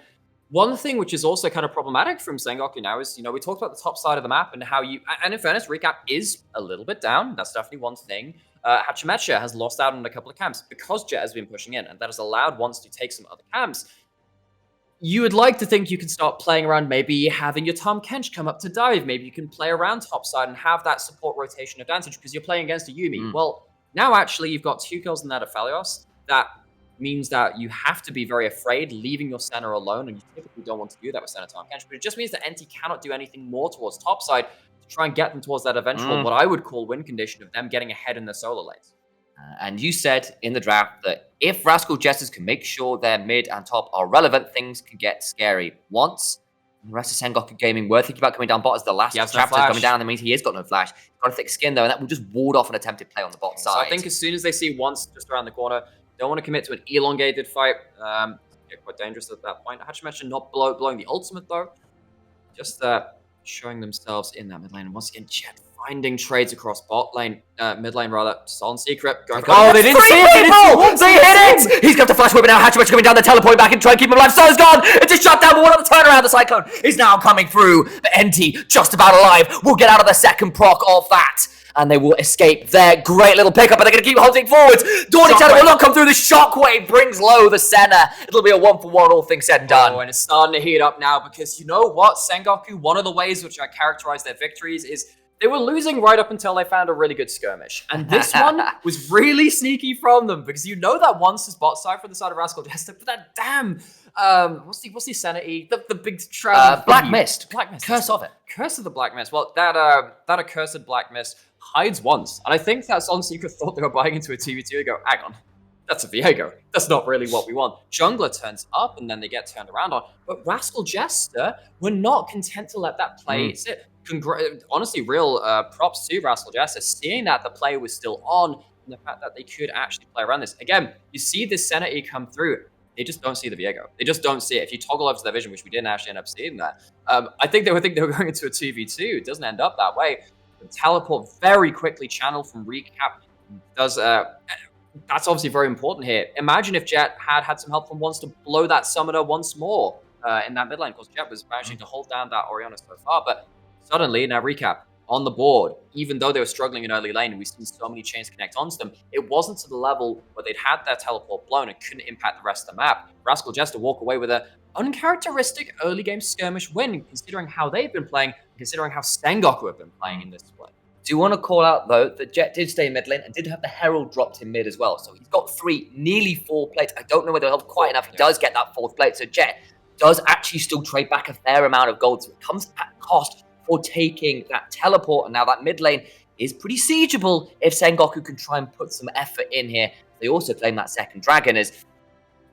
one thing which is also kind of problematic from Sengoku now is, we talked about the top side of the map and how and in fairness, Recap is a little bit down. That's definitely one thing. Hachimecha has lost out on a couple of camps because Jet has been pushing in, and that has allowed Once to take some other camps. You would like to think you can start playing around maybe having your Tom Kench come up to dive. Maybe you can play around topside and have that support rotation advantage because you're playing against a Yuumi. Well, now actually you've got 2 kills in that Aphelios. That means that you have to be very afraid leaving your center alone, and you typically don't want to do that with center Tom Kench. But it just means that NT cannot do anything more towards topside to try and get them towards that eventual, what I would call win condition of them getting ahead in the solo lanes. And you said in the draft that if Rascal Jesters can make sure their mid and top are relevant, things can get scary. Once the rest of Sengoku Gaming were thinking about coming down bot as the last chapter is coming down, that means he has got no flash. He's got a thick skin though, and that will just ward off an attempted play on the bot side. So I think as soon as they see Once just around the corner, don't want to commit to an elongated fight. Get quite dangerous at that point. Hachimecha not blowing the ultimate though. Just showing themselves in that mid lane. And once again, Jet finding trades across bot lane, mid lane rather. Sol and Secret going for they didn't see it! They hit it! He's got the flash whip now. Hachimecha coming down, the teleport back and try and keep him alive. So's gone! It's a shutdown, but what of the turnaround? The Cyclone is now coming through. The NT just about alive. Will get out of the second proc of that. And they will escape their great little pickup, but they're going to keep holding forwards. Dawning Shadow will not come through. The Shockwave brings low the Senna. It'll be a 1-for-1, all things said and done. Oh, and it's starting to heat up now because you know what? Sengoku, one of the ways which I characterize their victories is They were losing right up until they found a really good skirmish. And this one was really sneaky from them because you know that once is bot side from the side of Rascal Jester, but that damn what's the Senate? The big shroud Black Mist. Black Mist. Curse of it. Curse of the Black Mist. Well, that accursed Black Mist hides once. And I think that Son Seeker thought they were buying into a 2v2 and go, hang on. That's a Viego. That's not really what we want. Jungler turns up and then they get turned around on. But Rascal Jester were not content to let that play sit. Honestly, real props to Rascal Jester, seeing that the play was still on and the fact that they could actually play around this. Again, you see this Senate come through. They just don't see the Viego. They just don't see it. If you toggle over to their vision, which we didn't actually end up seeing that, I think they were going into a 2v2. It doesn't end up that way. The teleport very quickly channeled from Recap does... that's obviously very important here. Imagine if Jet had some help from once to blow that summoner once more in that mid lane, because Jet was managing to hold down that Orianna so far, but suddenly, now Recap, on the board, even though they were struggling in early lane, and we've seen so many chains connect onto them, it wasn't to the level where they'd had their teleport blown and couldn't impact the rest of the map. Rascal Jester walk away with an uncharacteristic early game skirmish win, considering how they've been playing, considering how Sengoku have been playing in this split. Do you want to call out, though, that Jet did stay in mid lane and did have the Herald dropped in mid as well. So he's got 3, nearly 4 plates. I don't know whether it'll help quite enough. He does get that 4th plate. So Jet does actually still trade back a fair amount of gold. So it comes at cost for taking that teleport. And now that mid lane is pretty siegeable if Sengoku can try and put some effort in here. They also claim that second dragon as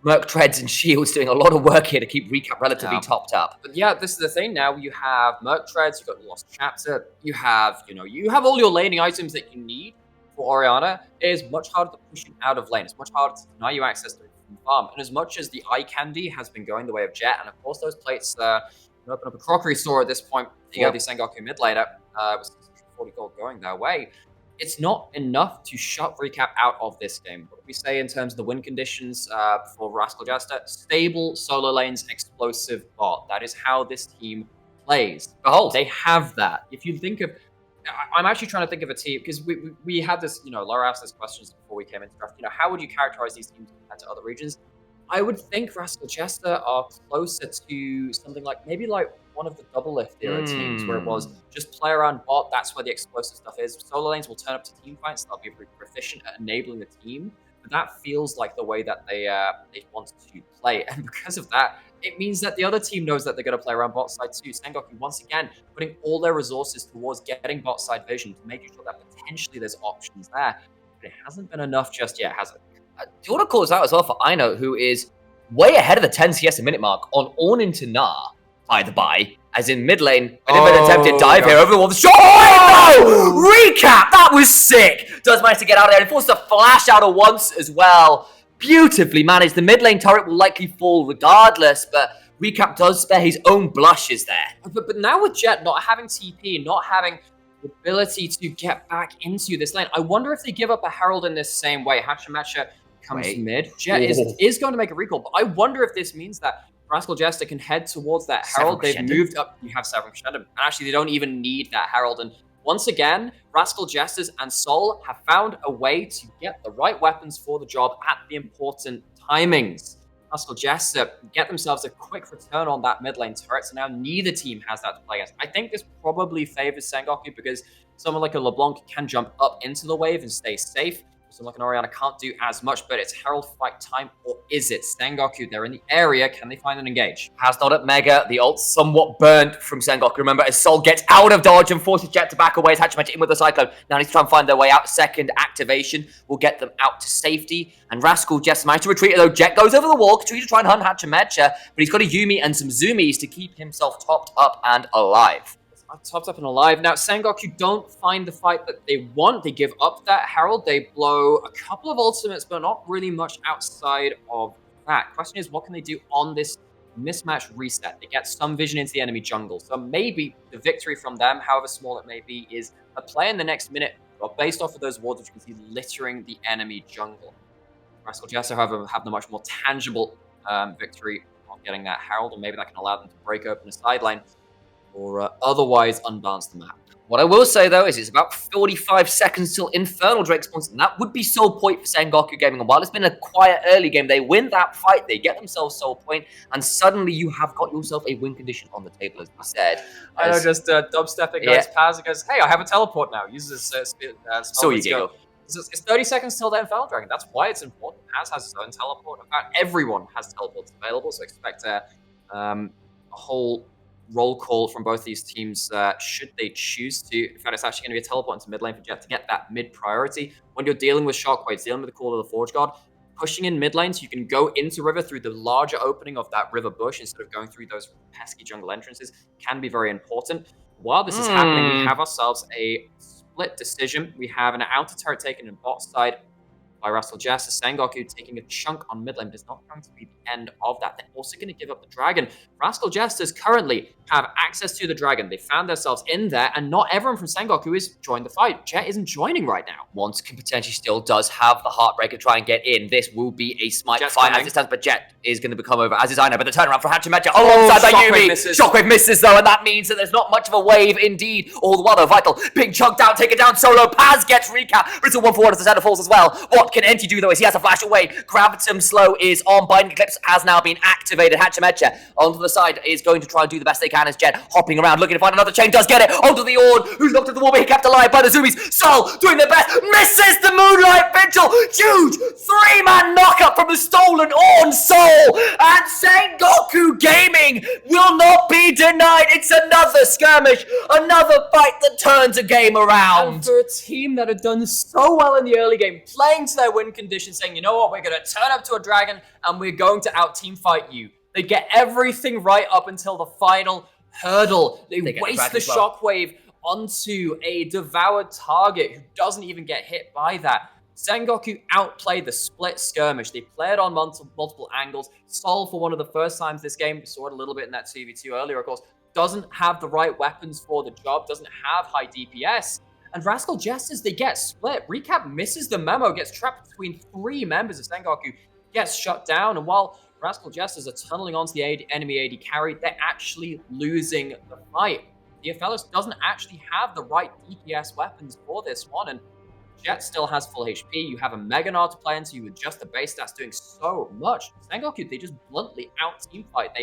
Merc Treads and Shields doing a lot of work here to keep Recap relatively topped up. But yeah, this is the thing now. You have Merc Treads, you've got the Lost Chapter, you have all your laning items that you need for Orianna. It is much harder to push you out of lane. It's much harder to deny you access to the farm. And as much as the eye candy has been going the way of Jet, and of course those plates open up a crockery store at this point. You got the Sengoku mid laner with 40 gold going their way. It's not enough to shut Recap out of this game. What do we say in terms of the win conditions for Rascal Jester? Stable solo lanes, explosive bot. That is how this team plays. Behold, they have that. If you think of... I'm actually trying to think of a team, because we had this, Laura asked this questions before we came into draft. How would you characterize these teams compared to other regions? I would think Rascal Jester are closer to something like, maybe like one of the double lift era teams where it was just play around bot, that's where the explosive stuff is. Solo lanes will turn up to team fights, they'll be very proficient at enabling the team, but that feels like the way that they want to play. And because of that, it means that the other team knows that they're going to play around bot side too. Sengoku, once again, putting all their resources towards getting bot side vision to making sure that potentially there's options there. But it hasn't been enough just yet, has it? Do you want to call this out as well for Ino, who is way ahead of the 10 CS a minute mark on Ornn into Gnar, by the by, as in mid lane, an attempted dive here over the wall. Recap! That was sick! Does manage to get out of there and forces a flash out of once as well. Beautifully managed. The mid lane turret will likely fall regardless, but Recap does spare his own blushes there. But now with Jet not having TP, not having the ability to get back into this lane, I wonder if they give up a Herald in this same way. Hatchamacha comes mid. Jet is going to make a recall, but I wonder if this means that Rascal Jester can head towards that Herald. They've moved up. You have Severin Crescendo. And actually, they don't even need that Herald. And once again, Rascal Jesters and Soul have found a way to get the right weapons for the job at the important timings. Rascal Jester get themselves a quick return on that mid lane turret, so now neither team has that to play against. I think this probably favors Sengoku because someone like a LeBlanc can jump up into the wave and stay safe. Someone like an Orianna can't do as much, but it's Herald fight time, or is it? Sengoku, they're in the area. Can they find and engage? Has not at Mega. The ult's somewhat burnt from Sengoku. Remember, as Sol gets out of dodge and forces Jet to back away, as Hatchamacha in with the Cyclone. Now needs to try and find their way out. Second activation will get them out to safety. And Rascal just managed to retreat, although Jet goes over the wall, continues to try and hunt Hatchamacha, but he's got a Yuumi and some Zoomies to keep himself topped up and alive. Topped up and alive. Now, Sengoku don't find the fight that they want. They give up that Herald. They blow a couple of ultimates, but not really much outside of that. Question is, what can they do on this mismatch reset? They get some vision into the enemy jungle. So maybe the victory from them, however small it may be, is a play in the next minute, but based off of those wards, which you can see littering the enemy jungle. Rascal Jester, however, have the much more tangible victory on getting that Herald, and maybe that can allow them to break open a sideline or otherwise unbalance the map. What I will say, though, is it's about 45 seconds till Infernal Drake spawns, and that would be Soul Point for Sengoku Gaming. And while it's been a quiet early game, they win that fight, they get themselves Soul Point, and suddenly you have got yourself a win condition on the table, as we said. I know, just dubstepping goes past and goes, hey, I have a teleport now. Uses his So you giggle. It's 30 seconds till the Infernal Dragon. That's why it's important. Paz has his own teleport. In fact, everyone has teleports available, so expect a whole roll call from both these teams should they choose to. In fact, it's actually going to be a teleport into mid lane for Jet to get that mid priority. When you're dealing with Shockwaves, dealing with the Call of the Forge God, pushing in mid lane so you can go into river through the larger opening of that river bush instead of going through those pesky jungle entrances can be very important. While this is happening, we have ourselves a split decision. We have an outer turret taken in bot side by Rascal Jester. Sengoku taking a chunk on mid lane, but it's not going to be the end of that. They're also going to give up the dragon. Rascal Jesters currently have access to the dragon. They found themselves in there, and not everyone from Sengoku is joined the fight. Jet isn't joining right now. Once can potentially still does have the Heartbreaker to try and get in. This will be a smite Jet's fight coming. as it stands, but Jet is going to become over, as is Aino. But the turnaround for Hachimecha alongside Shockwave Yumi. misses. Shockwave misses, though, and that means that there's not much of a wave indeed. All the while, though, Vital being chunked out, taken down solo. Paz gets recap. Brittle 1-4 as the center falls as well. What can Enti do, though, is he has a flash away. Gravitum Slow is on. Binding Eclipse has now been activated. Hachimecha onto the side is going to try and do the best they can as Jet hopping around, looking to find another chain. Does get it onto the Orn, who's knocked at the wall, but he kept alive by the Zoomies. Sol doing their best, misses the Moonlight Vigil. Huge 3-man knockup from the stolen Orn Soul, and Sengoku Gaming will not be denied. It's another skirmish, another fight that turns a game And around. for a team that had done so well in the early game, playing to their win condition, saying, you know what, we're going to turn up to a dragon and we're going to out-team fight you. They get everything right up until the final hurdle. They get the waste dragon the as well. shockwave onto a devoured target who doesn't even get hit by that. Sengoku outplayed the split skirmish. They played on multiple angles. Sol, for one of the first times this game, we saw it a little bit in that 2v2 earlier, of course, doesn't have the right weapons for the job, doesn't have high DPS. And Rascal Jesters, they get split. Recap misses the memo, gets trapped between 3 members of Sengoku, gets shut down. And while Rascal Jesters are tunneling onto the enemy AD carry, they're actually losing the fight. DFLS doesn't actually have the right DPS weapons for this one, and Jet still has full HP. You have a Mega Nard to play into, you adjust the base stats, doing so much. Sengoku, they just bluntly out-team fight.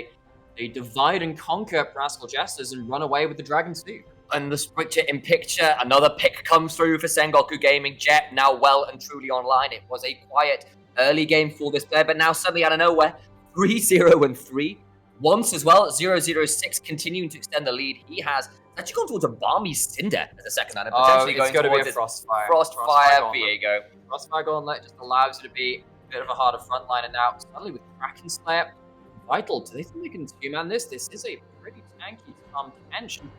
They divide and conquer Rascal Jesters and run away with the Dragon too. And the picture in picture, another pick comes through for Sengoku Gaming. Jet now well and truly online. It was a quiet early game for this player, but now suddenly out of nowhere, 3-0-3. Once as well, 0-0-6 continuing to extend the lead. He has actually gone towards a Balmy Cinder as a second line, and potentially it's going to be a Frostfire. Frostfire Gauntlet. Viego. Frostfire Gauntlet just allows you to be a bit of a harder frontline, now suddenly with Kraken Slayer, Vital, do they think they can two-man this? This is a pretty tanky tension.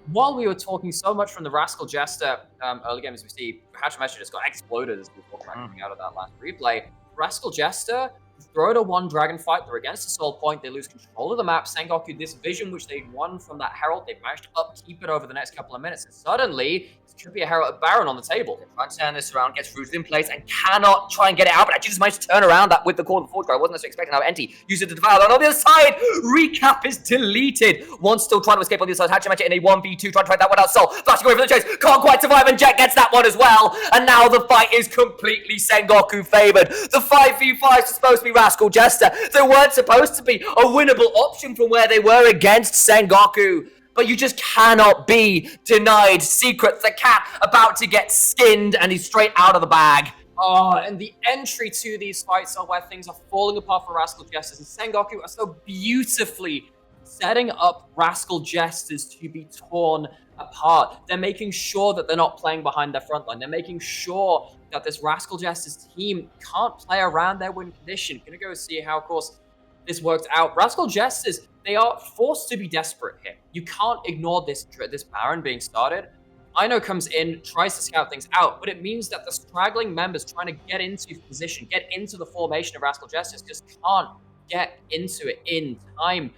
While we were talking so much from the Rascal Jester early game, as we see, Hachimecha just got exploded as we were coming out of that last replay. Rascal Jester throw to 1 dragon fight. They're against the Soul Point. They lose control of the map. Sengoku, this vision which they won from that Herald, they've managed to upkeep it over the next couple of minutes. And suddenly, this could be a Herald Baron on the table. They try and turn this around, gets rooted in place, and cannot try and get it out, but actually just managed to turn around that with the Call of the Forge guy. I wasn't necessarily expecting how Enti used it to devour. And on the other side, recap is deleted. One still trying to escape on the other side. Hachimecha in a 1v2, trying to try that one out. Sol flashing away from the chase, can't quite survive, and Jet gets that one as well. And now the fight is completely Sengoku favored. The 5v5 is supposed to be Rascal Jester. They weren't supposed to be a winnable option from where they were against Sengoku. But you just cannot be denied. Secret, the cat about to get skinned, and he's straight out of the bag. Oh, and the entry to these fights are where things are falling apart for Rascal Jesters, and Sengoku are so beautifully setting up Rascal Jesters to be torn apart. They're making sure that they're not playing behind their front line. They're making sure that this Rascal Jesters team can't play around their win condition. Gonna go see how, of course, this worked out. Rascal Jesters, they are forced to be desperate here. You can't ignore this Baron being started. Aino comes in, tries to scout things out, but it means that the straggling members trying to get into position, get into the formation of Rascal Jesters, just can't get into it in time.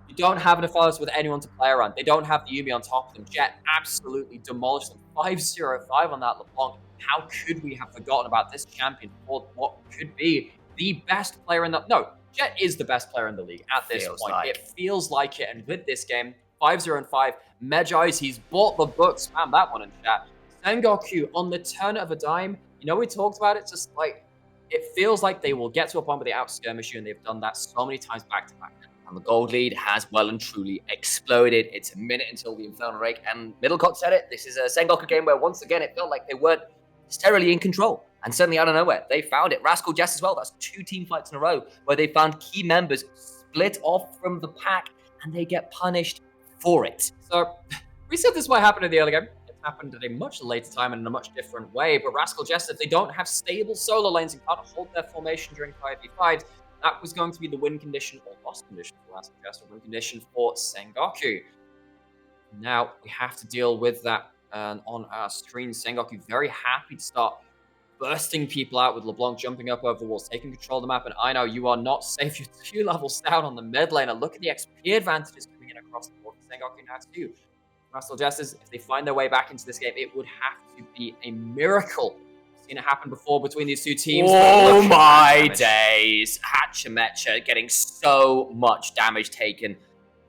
You don't have enough others with anyone to play around. They don't have the Yumi on top of them. Jet absolutely demolished them. 5-0-5 on that LeBlanc. How could we have forgotten about this champion for what could be the best player in the... No, Jet is the best player in the league at this point. Like. It feels like it, and with this game, 5-0 and 5. Medjai's, he's bought the book. Spam that one in chat. Sengoku on the turn of a dime. You know, we talked about it, just like, it feels like they will get to a point where they out-skirmish you, and they've done that so many times back-to-back. And the gold lead has well and truly exploded. It's a minute until the Infernal Rake, and Middlecott said it. This is a Sengoku game where, once again, it felt like they weren't necessarily in control. And suddenly, out of nowhere, they found it. Rascal Jester as well. That's 2 team fights in a row where they found key members split off from the pack, and they get punished for it. So, we said this might happen in the early game. It happened at a much later time and in a much different way. But Rascal Jester, if they don't have stable solo lanes and can't hold their formation during 5v5s, that was going to be the win condition or loss condition for Rascal Jester, win condition for Sengoku. Now, we have to deal with that on our screen. Sengoku very happy to start bursting people out with LeBlanc jumping up over the walls, taking control of the map. And I know you are not safe. You're 2 levels down on the mid lane. And look at the XP advantages coming in across the board for Sengoku now too. Rascal Jesters, if they find their way back into this game, it would have to be a miracle. We've seen it happen before between these 2 teams. Oh my days. Hachimecha getting so much damage taken.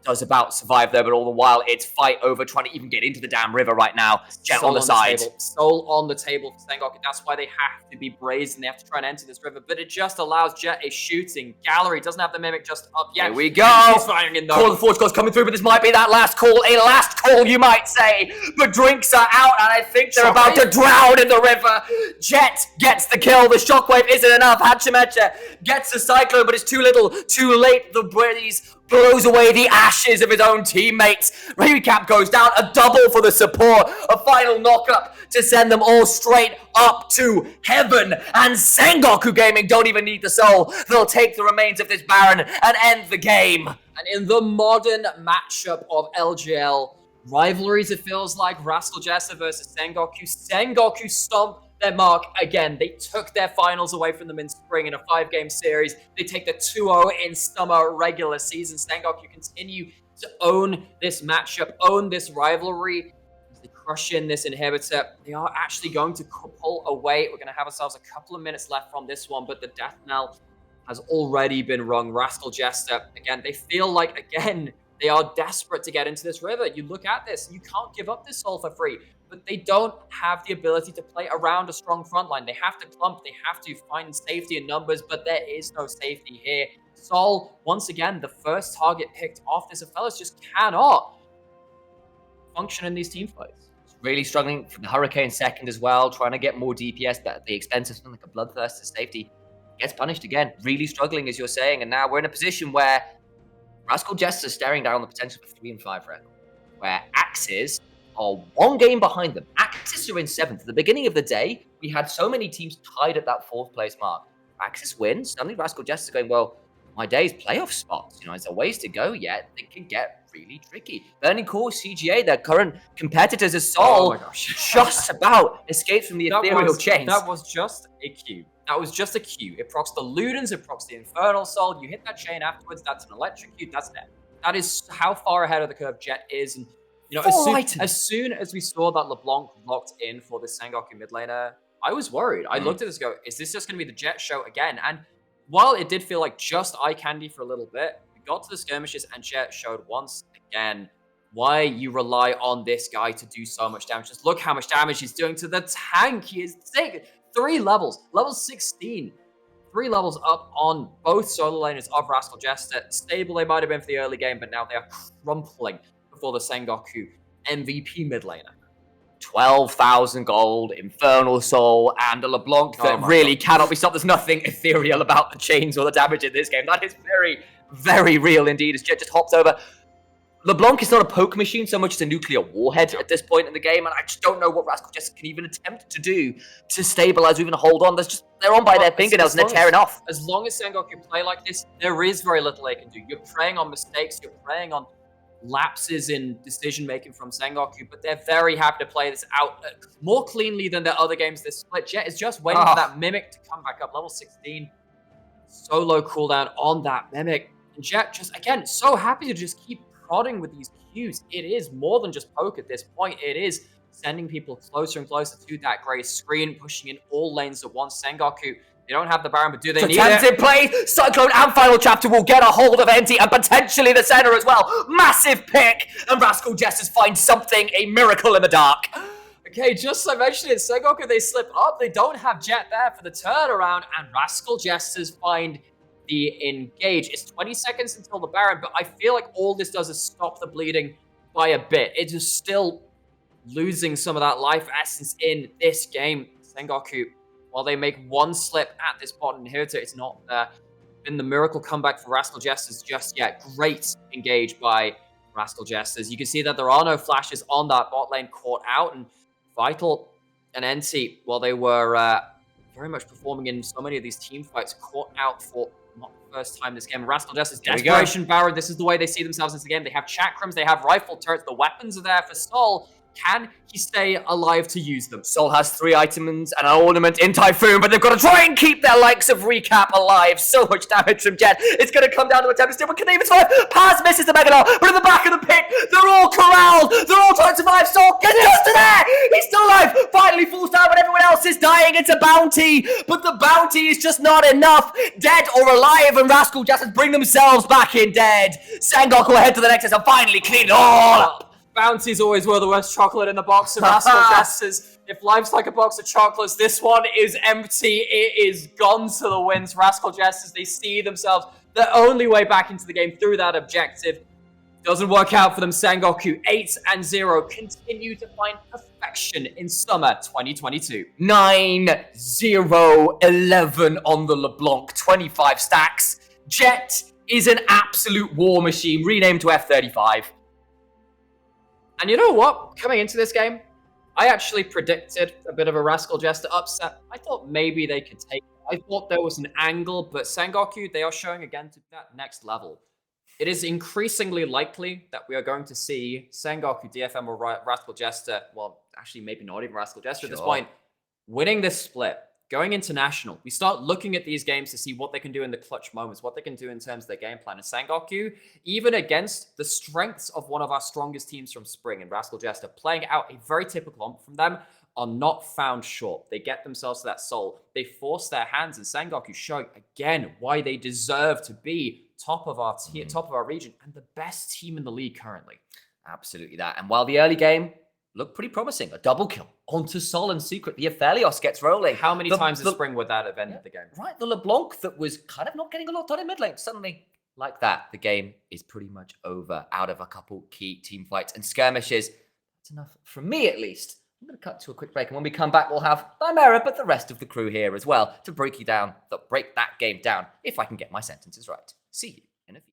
Does about survive there, but all the while it's fight over trying to even get into the damn river right now. Jet on the side. Soul on the table for Sengoku. That's why they have to be brazen. They have to try and enter this river, but it just allows Jet a shooting gallery. Doesn't have the Mimic just up yet. Here we go. He's firing in though. Call of the Forge God's coming through, but this might be that last call. A last call, you might say. But drinks are out, and I think they're about to drown in the river. Jet gets the kill. The shockwave isn't enough. Hachimecha gets a cyclone, but it's too little, too late. The breeze blows away the ashes of his own teammates. Recap goes down, a double for the support, a final knock-up to send them all straight up to heaven. And Sengoku Gaming don't even need the soul. They'll take the remains of this Baron and end the game. And in the modern matchup of LJL rivalries, it feels like Rascal Jester versus Sengoku. Sengoku stomped their mark again. They took their finals away from them in spring in a 5-game series. They take the 2-0 in summer regular season. Sengoku continue to own this matchup, own this rivalry. As they crush in this inhibitor, they are actually going to pull away. We're going to have ourselves a couple of minutes left from this one, but the death knell has already been rung. Rascal Jester, again, they feel like, again, they are desperate to get into this river. You look at this, you can't give up this soul for free. But they don't have the ability to play around a strong front line. They have to clump, they have to find safety in numbers, but there is no safety here. Sol, once again, the first target picked off. This Aphelios just cannot function in these team fights. Really struggling for the Hurricane second as well, trying to get more DPS, but at the expense of something like a Bloodthirst to safety. Gets punished again. Really struggling, as you're saying, and now we're in a position where Rascal Jester is staring down the potential for 3 and 5 record, where Axis are 1 game behind them. Axis are in 7th. At the beginning of the day, we had so many teams tied at that 4th place mark. Axis wins. Suddenly, Rascal Jester going, well, my day's playoff spots. You know, is there ways to go yet? They can get really tricky. Burning Core, CGA, their current competitors as Sol, just about escaped from the ethereal chains. That was just a Q. That was just a Q. It procs the Ludens, it procs the Infernal Soul. You hit that chain afterwards, that's an electrocute, that's it. That is how far ahead of the curve Jet is. And you know, as soon as we saw that LeBlanc locked in for the Sengoku mid laner, I was worried. I looked at this and go, is this just going to be the Jet show again? And while it did feel like just eye candy for a little bit, we got to the skirmishes and Jet showed once again why you rely on this guy to do so much damage. Just look how much damage he's doing to the tank. He is taking 3 levels, level 16. 3 levels up on both solo laners of Rascal Jester. Stable they might have been for the early game, but now they are crumpling before the Sengoku MVP mid laner. 12,000 gold, Infernal Soul, and a LeBlanc that really cannot be stopped. There's nothing ethereal about the chains or the damage in this game. That is very, very real indeed. As Jet just hops over. LeBlanc is not a poke machine so much as a nuclear warhead at this point in the game, and I just don't know what Rascal Jester can even attempt to do to stabilize or even hold on. They're on by their fingernails and they're tearing off. As long as Sengoku play like this, there is very little they can do. You're preying on mistakes, you're preying on lapses in decision-making from Sengoku, but they're very happy to play this out more cleanly than their other games this split. Jet is just waiting for that Mimic to come back up. Level 16, so low cooldown on that Mimic. And Jet just, again, so happy to just keep prodding with these Qs. It is more than just poke at this point. It is sending people closer and closer to that grey screen, pushing in all lanes at once. Sengoku They don't have the Baron, but do they need Attempted it? play, Cyclone and Final Chapter will get a hold of NT and potentially the center as well. Massive pick, and Rascal Jesters find something, a miracle in the dark. Okay, just as I mentioned it, Sengoku, they slip up. They don't have Jet there for the turnaround, and Rascal Jesters find the engage. It's 20 seconds until the Baron, but I feel like all this does is stop the bleeding by a bit. It is still losing some of that life essence in this game. Sengoku, while they make one slip at this bottom inhibitor, it's not been the miracle comeback for Rascal Jesters just yet. Great engage by Rascal Jesters. You can see that there are no flashes on that bot lane caught out, and Vital and NC, while they were very much performing in so many of these team fights, caught out for not the first time this game. Rascal Jesters, Desperation Barrow, this is the way they see themselves in the game. They have chakrams, they have rifle turrets, the weapons are there for Sol. Can he stay alive to use them? Sol has 3 items and an ornament in Typhoon, but they've got to try and keep their likes of Recap alive. So much damage from Jet. It's going to come down to a tempest, but can they even survive? Paz misses the Megalol, but in the back of the pit, they're all corralled. They're all trying to survive. Sol gets just to there. He's still alive. Finally falls down when everyone else is dying. It's a bounty, but the bounty is just not enough. Dead or alive, and Rascal Jesters bring themselves back in dead. Sengoku ahead to the Nexus and finally clean it all up. Bounties always were the worst chocolate in the box of Rascal Jesters. If life's like a box of chocolates, this one is empty. It is gone to the winds. Rascal Jesters, they see themselves the only way back into the game through that objective. Doesn't work out for them. Sengoku, 8-0, continue to find perfection in summer 2022. 9-0-11 on the LeBlanc, 25 stacks. Jet is an absolute war machine, renamed to F-35. And you know what? Coming into this game, I actually predicted a bit of a Rascal Jester upset. I thought maybe they could take it. I thought there was an angle, but Sengoku, they are showing again to that next level. It is increasingly likely that we are going to see Sengoku, DFM, or Rascal Jester, well, actually maybe not even Rascal Jester at this point, winning this split. Going international, we start looking at these games to see what they can do in the clutch moments, what they can do in terms of their game plan. And Sengoku, even against the strengths of one of our strongest teams from Spring and Rascal Jester, playing out a very typical ump from them, are not found short. They get themselves to that soul. They force their hands, and Sengoku showing again why they deserve to be top of our top of our region and the best team in the league currently. Absolutely that. And while the early game looked pretty promising, a double kill onto Sol and Secret. The Aphelios gets rolling. How many times in Spring would that have ended the game? Right, the LeBlanc that was kind of not getting a lot done in mid lane. Suddenly, like that, the game is pretty much over out of a couple key team fights and skirmishes. That's enough from me, at least. I'm going to cut to a quick break, and when we come back, we'll have Chimera, but the rest of the crew here as well to break that game down, if I can get my sentences right. See you in a few.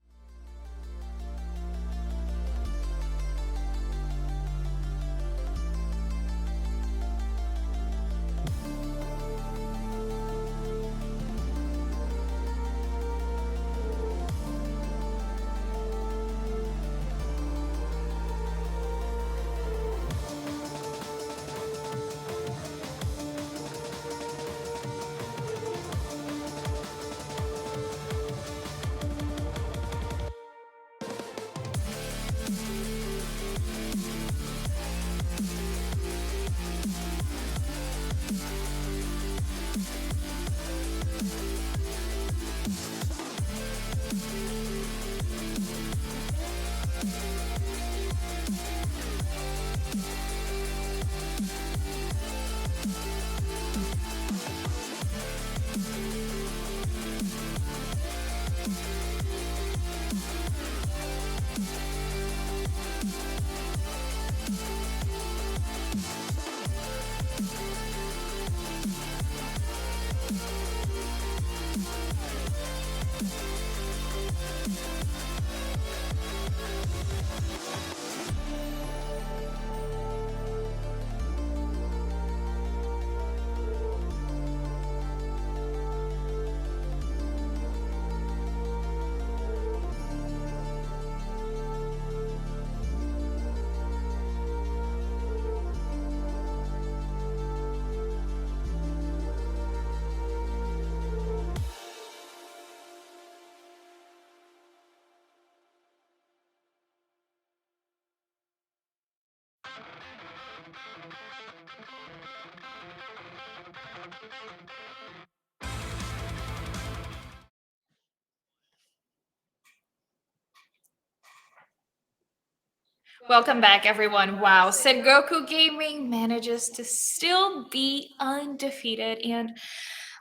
Welcome back, everyone. Wow, Sengoku Gaming manages to still be undefeated, and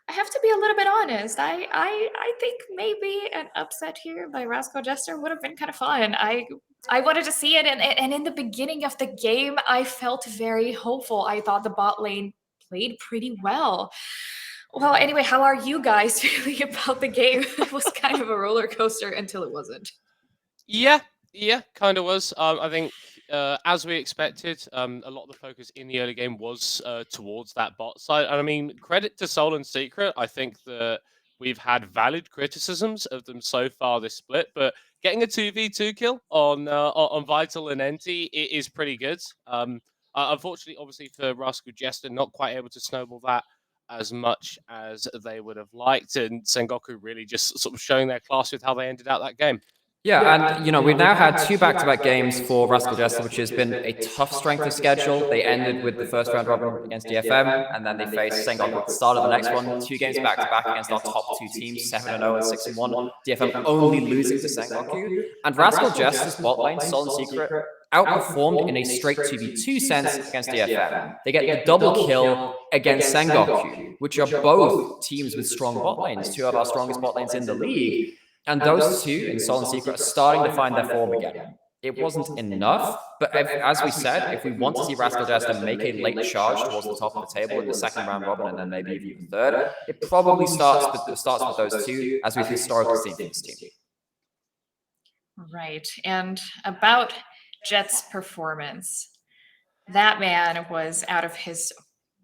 I have to be a little bit honest. I think maybe an upset here by Rascal Jester would have been kind of fun. I wanted to see it, and in the beginning of the game, I felt very hopeful. I thought the bot lane played pretty well. Well, anyway, how are you guys feeling about the game? It was kind of a roller coaster until it wasn't. Yeah, yeah, kind of was. I think, as we expected, a lot of the focus in the early game was towards that bot side. And I mean, credit to Soul and Secret. I think that we've had valid criticisms of them so far this split, but getting a 2v2 kill on Vital and Enti is pretty good. Unfortunately, obviously for Rascal Jester, not quite able to snowball that as much as they would have liked, and Sengoku really just sort of showing their class with how they ended out that game. Yeah, and we've now had two back-to-back games for Rascal Jester, which has been a tough strength of schedule. They ended with the first round robin against DFM, and then they faced Sengoku at the start of the next one. 2 games back-to-back against our top 2 teams, 7-0 and 6-1. DFM only losing to Sengoku. And Rascal Jester's bot lane, Sol and Secret, outperformed in a straight 2v2 sense against DFM. They get the double kill against Sengoku, which are both teams with strong bot lanes, 2 of our strongest bot lanes in the league. And those two in Soul and Secret are starting to find their form again. It wasn't enough, but as we said, if we want to see Rascal Jester make a late charge towards the top of the table in the second round robin and then maybe even the third, it probably starts with those two, as we've historically seen from this team. Right. And about Jet's performance, that man was out of his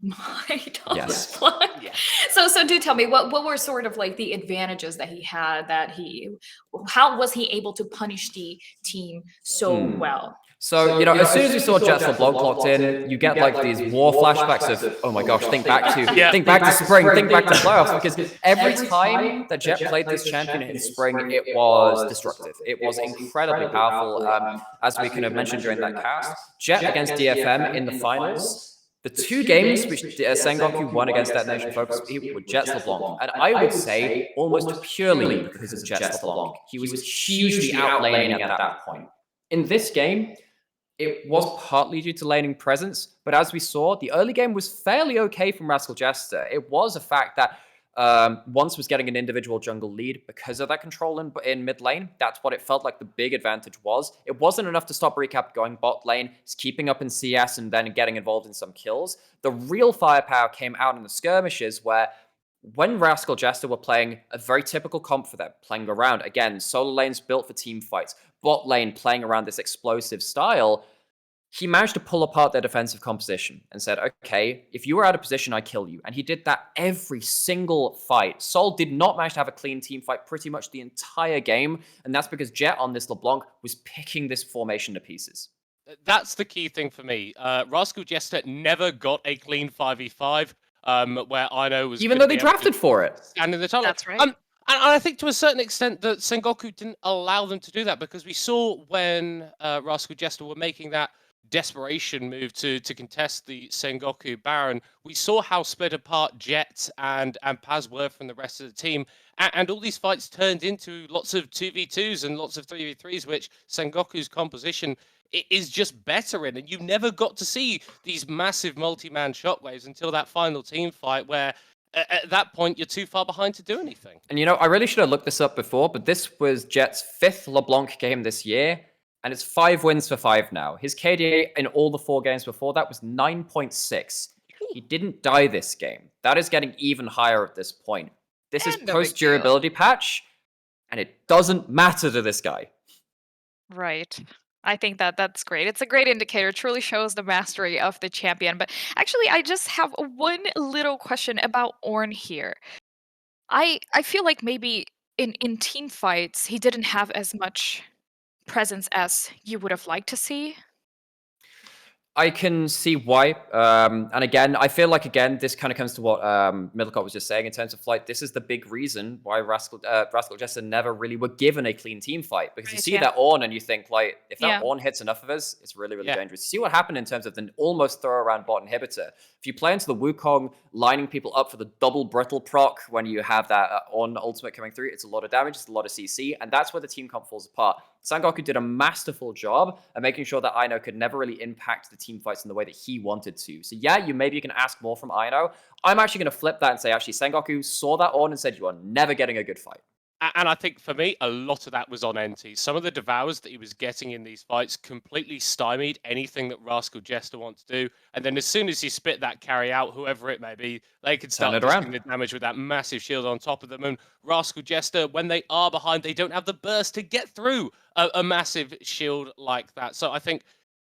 mind on Yes. this one. Yeah. So do tell me, what were sort of like the advantages that he had, how was he able to punish the team so well? So, as soon as we saw Jets LeBlanc locked in, you get like these war flashbacks of, oh my gosh, think back to spring, think back to playoffs, because every time that Jet played this champion in spring, it was destructive. It was incredibly powerful. As we kind of mentioned during that cast, Jet against DFM in the finals, the 2 games which Sengoku won against Detonation Focus were Jets LeBlanc. And I would say almost purely because of Jets LeBlanc. He was hugely outlaning at that point. In this game, it was partly due to laning presence, but as we saw, the early game was fairly okay from Rascal Jester. It was a fact that once was getting an individual jungle lead because of that control in mid lane. That's what it felt like the big advantage was. It wasn't enough to stop Recap going bot lane, keeping up in CS and then getting involved in some kills. The real firepower came out in the skirmishes where when Rascal Jester were playing a very typical comp for them, playing around, again, solo lanes built for team fights, bot lane playing around this explosive style, he managed to pull apart their defensive composition and said, okay, if you were out of position, I kill you. And he did that every single fight. Sol did not manage to have a clean team fight pretty much the entire game, and that's because Jet on this LeBlanc was picking this formation to pieces. That's the key thing for me. Rascal Jester never got a clean 5v5, where Ino was... Even though they drafted for it. And in the tunnel. That's right. And I think to a certain extent that Sengoku didn't allow them to do that, because we saw when Rascal Jester were making that desperation move to contest the Sengoku Baron, we saw how split apart Jet and Paz were from the rest of the team, and all these fights turned into lots of 2v2s and lots of 3v3s, which Sengoku's composition is just better in, and you never got to see these massive multi-man shockwaves until that final team fight where at that point you're too far behind to do anything. And I really should have looked this up before, but this was Jet's 5th LeBlanc game this year, and it's 5 wins for 5 now. His KDA in all the 4 games before that was 9.6. He didn't die this game. That is getting even higher at this point. This is post-durability patch, and it doesn't matter to this guy. Right. I think that's great. It's a great indicator. It truly shows the mastery of the champion. But actually, I just have one little question about Ornn here. I feel like maybe in team fights, he didn't have as much presence as you would have liked to see. I can see why. And again, I feel like, this kind of comes to what Middlecott was just saying in terms of flight. This is the big reason why Rascal Jester never really were given a clean team fight. Because you see that Ornn and you think, like, if that Ornn hits enough of us, it's really, really dangerous. You see what happened in terms of the almost throw-around bot inhibitor. If you play into the Wukong, lining people up for the double brittle proc when you have that Ornn ultimate coming through, it's a lot of damage, it's a lot of CC, and that's where the team comp falls apart. Sengoku did a masterful job of making sure that Aino could never really impact the team fights in the way that he wanted to. So yeah, you can ask more from Aino. I'm actually going to flip that and say, actually, Sengoku saw that on and said, you are never getting a good fight. And I think for me, a lot of that was on NT. Some of the devours that he was getting in these fights completely stymied anything that Rascal Jester wants to do. And then as soon as he spit that carry out, whoever it may be, they could Turn start it disking around. the damage with that massive shield on top of them. And Rascal Jester, when they are behind, they don't have the burst to get through a massive shield like that. So I think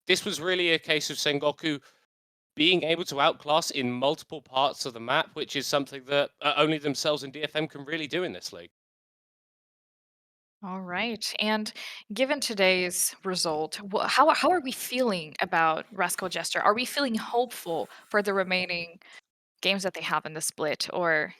this was really a case of Sengoku being able to outclass in multiple parts of the map, which is something that only themselves and DFM can really do in this league. All right. And given today's result, how are we feeling about Rascal Jester? Are we feeling hopeful for the remaining games that they have in the split? Or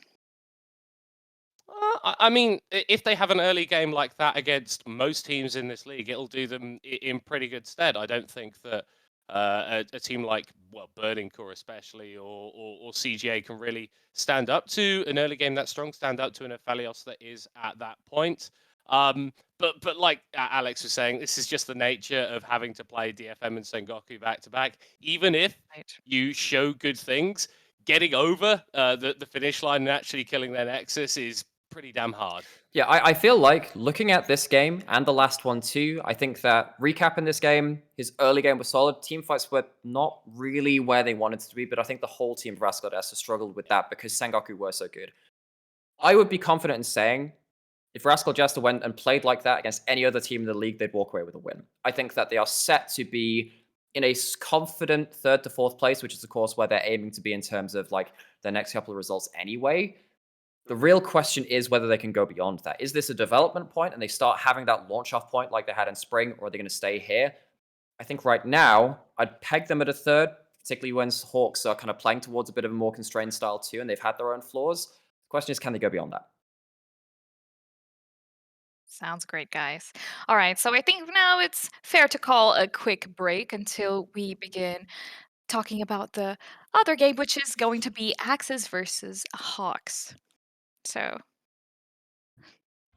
I mean, if they have an early game like that against most teams in this league, it'll do them in pretty good stead. I don't think that a team like, well, Burning Core especially, or CGA can really stand up to an early game that strong, stand up to an Aphelios that is at that point. But like Alex was saying, this is just the nature of having to play DFM and Sengoku back to back. Even if right. you show good things, getting over the finish line and actually killing their Nexus is pretty damn hard. Yeah, I feel like looking at this game and the last one too, I think that recapping this game, his early game was solid. Team fights were not really where they wanted to be, but I think the whole team of Rascal Jester struggled with that because Sengoku were so good. I would be confident in saying if Rascal Jester went and played like that against any other team in the league, they'd walk away with a win. I think that they are set to be in a confident third to fourth place, which is of course where they're aiming to be in terms of like their next couple of results anyway. The real question is whether they can go beyond that. Is this a development point and they start having that launch off point like they had in spring, or are they going to stay here? I think right now I'd peg them at a third, particularly when Hawks are kind of playing towards a bit of a more constrained style too, and they've had their own flaws. The question is, can they go beyond that? Sounds great, guys. All right. So I think now it's fair to call a quick break until we begin talking about the other game, which is going to be Axis versus Hawks. So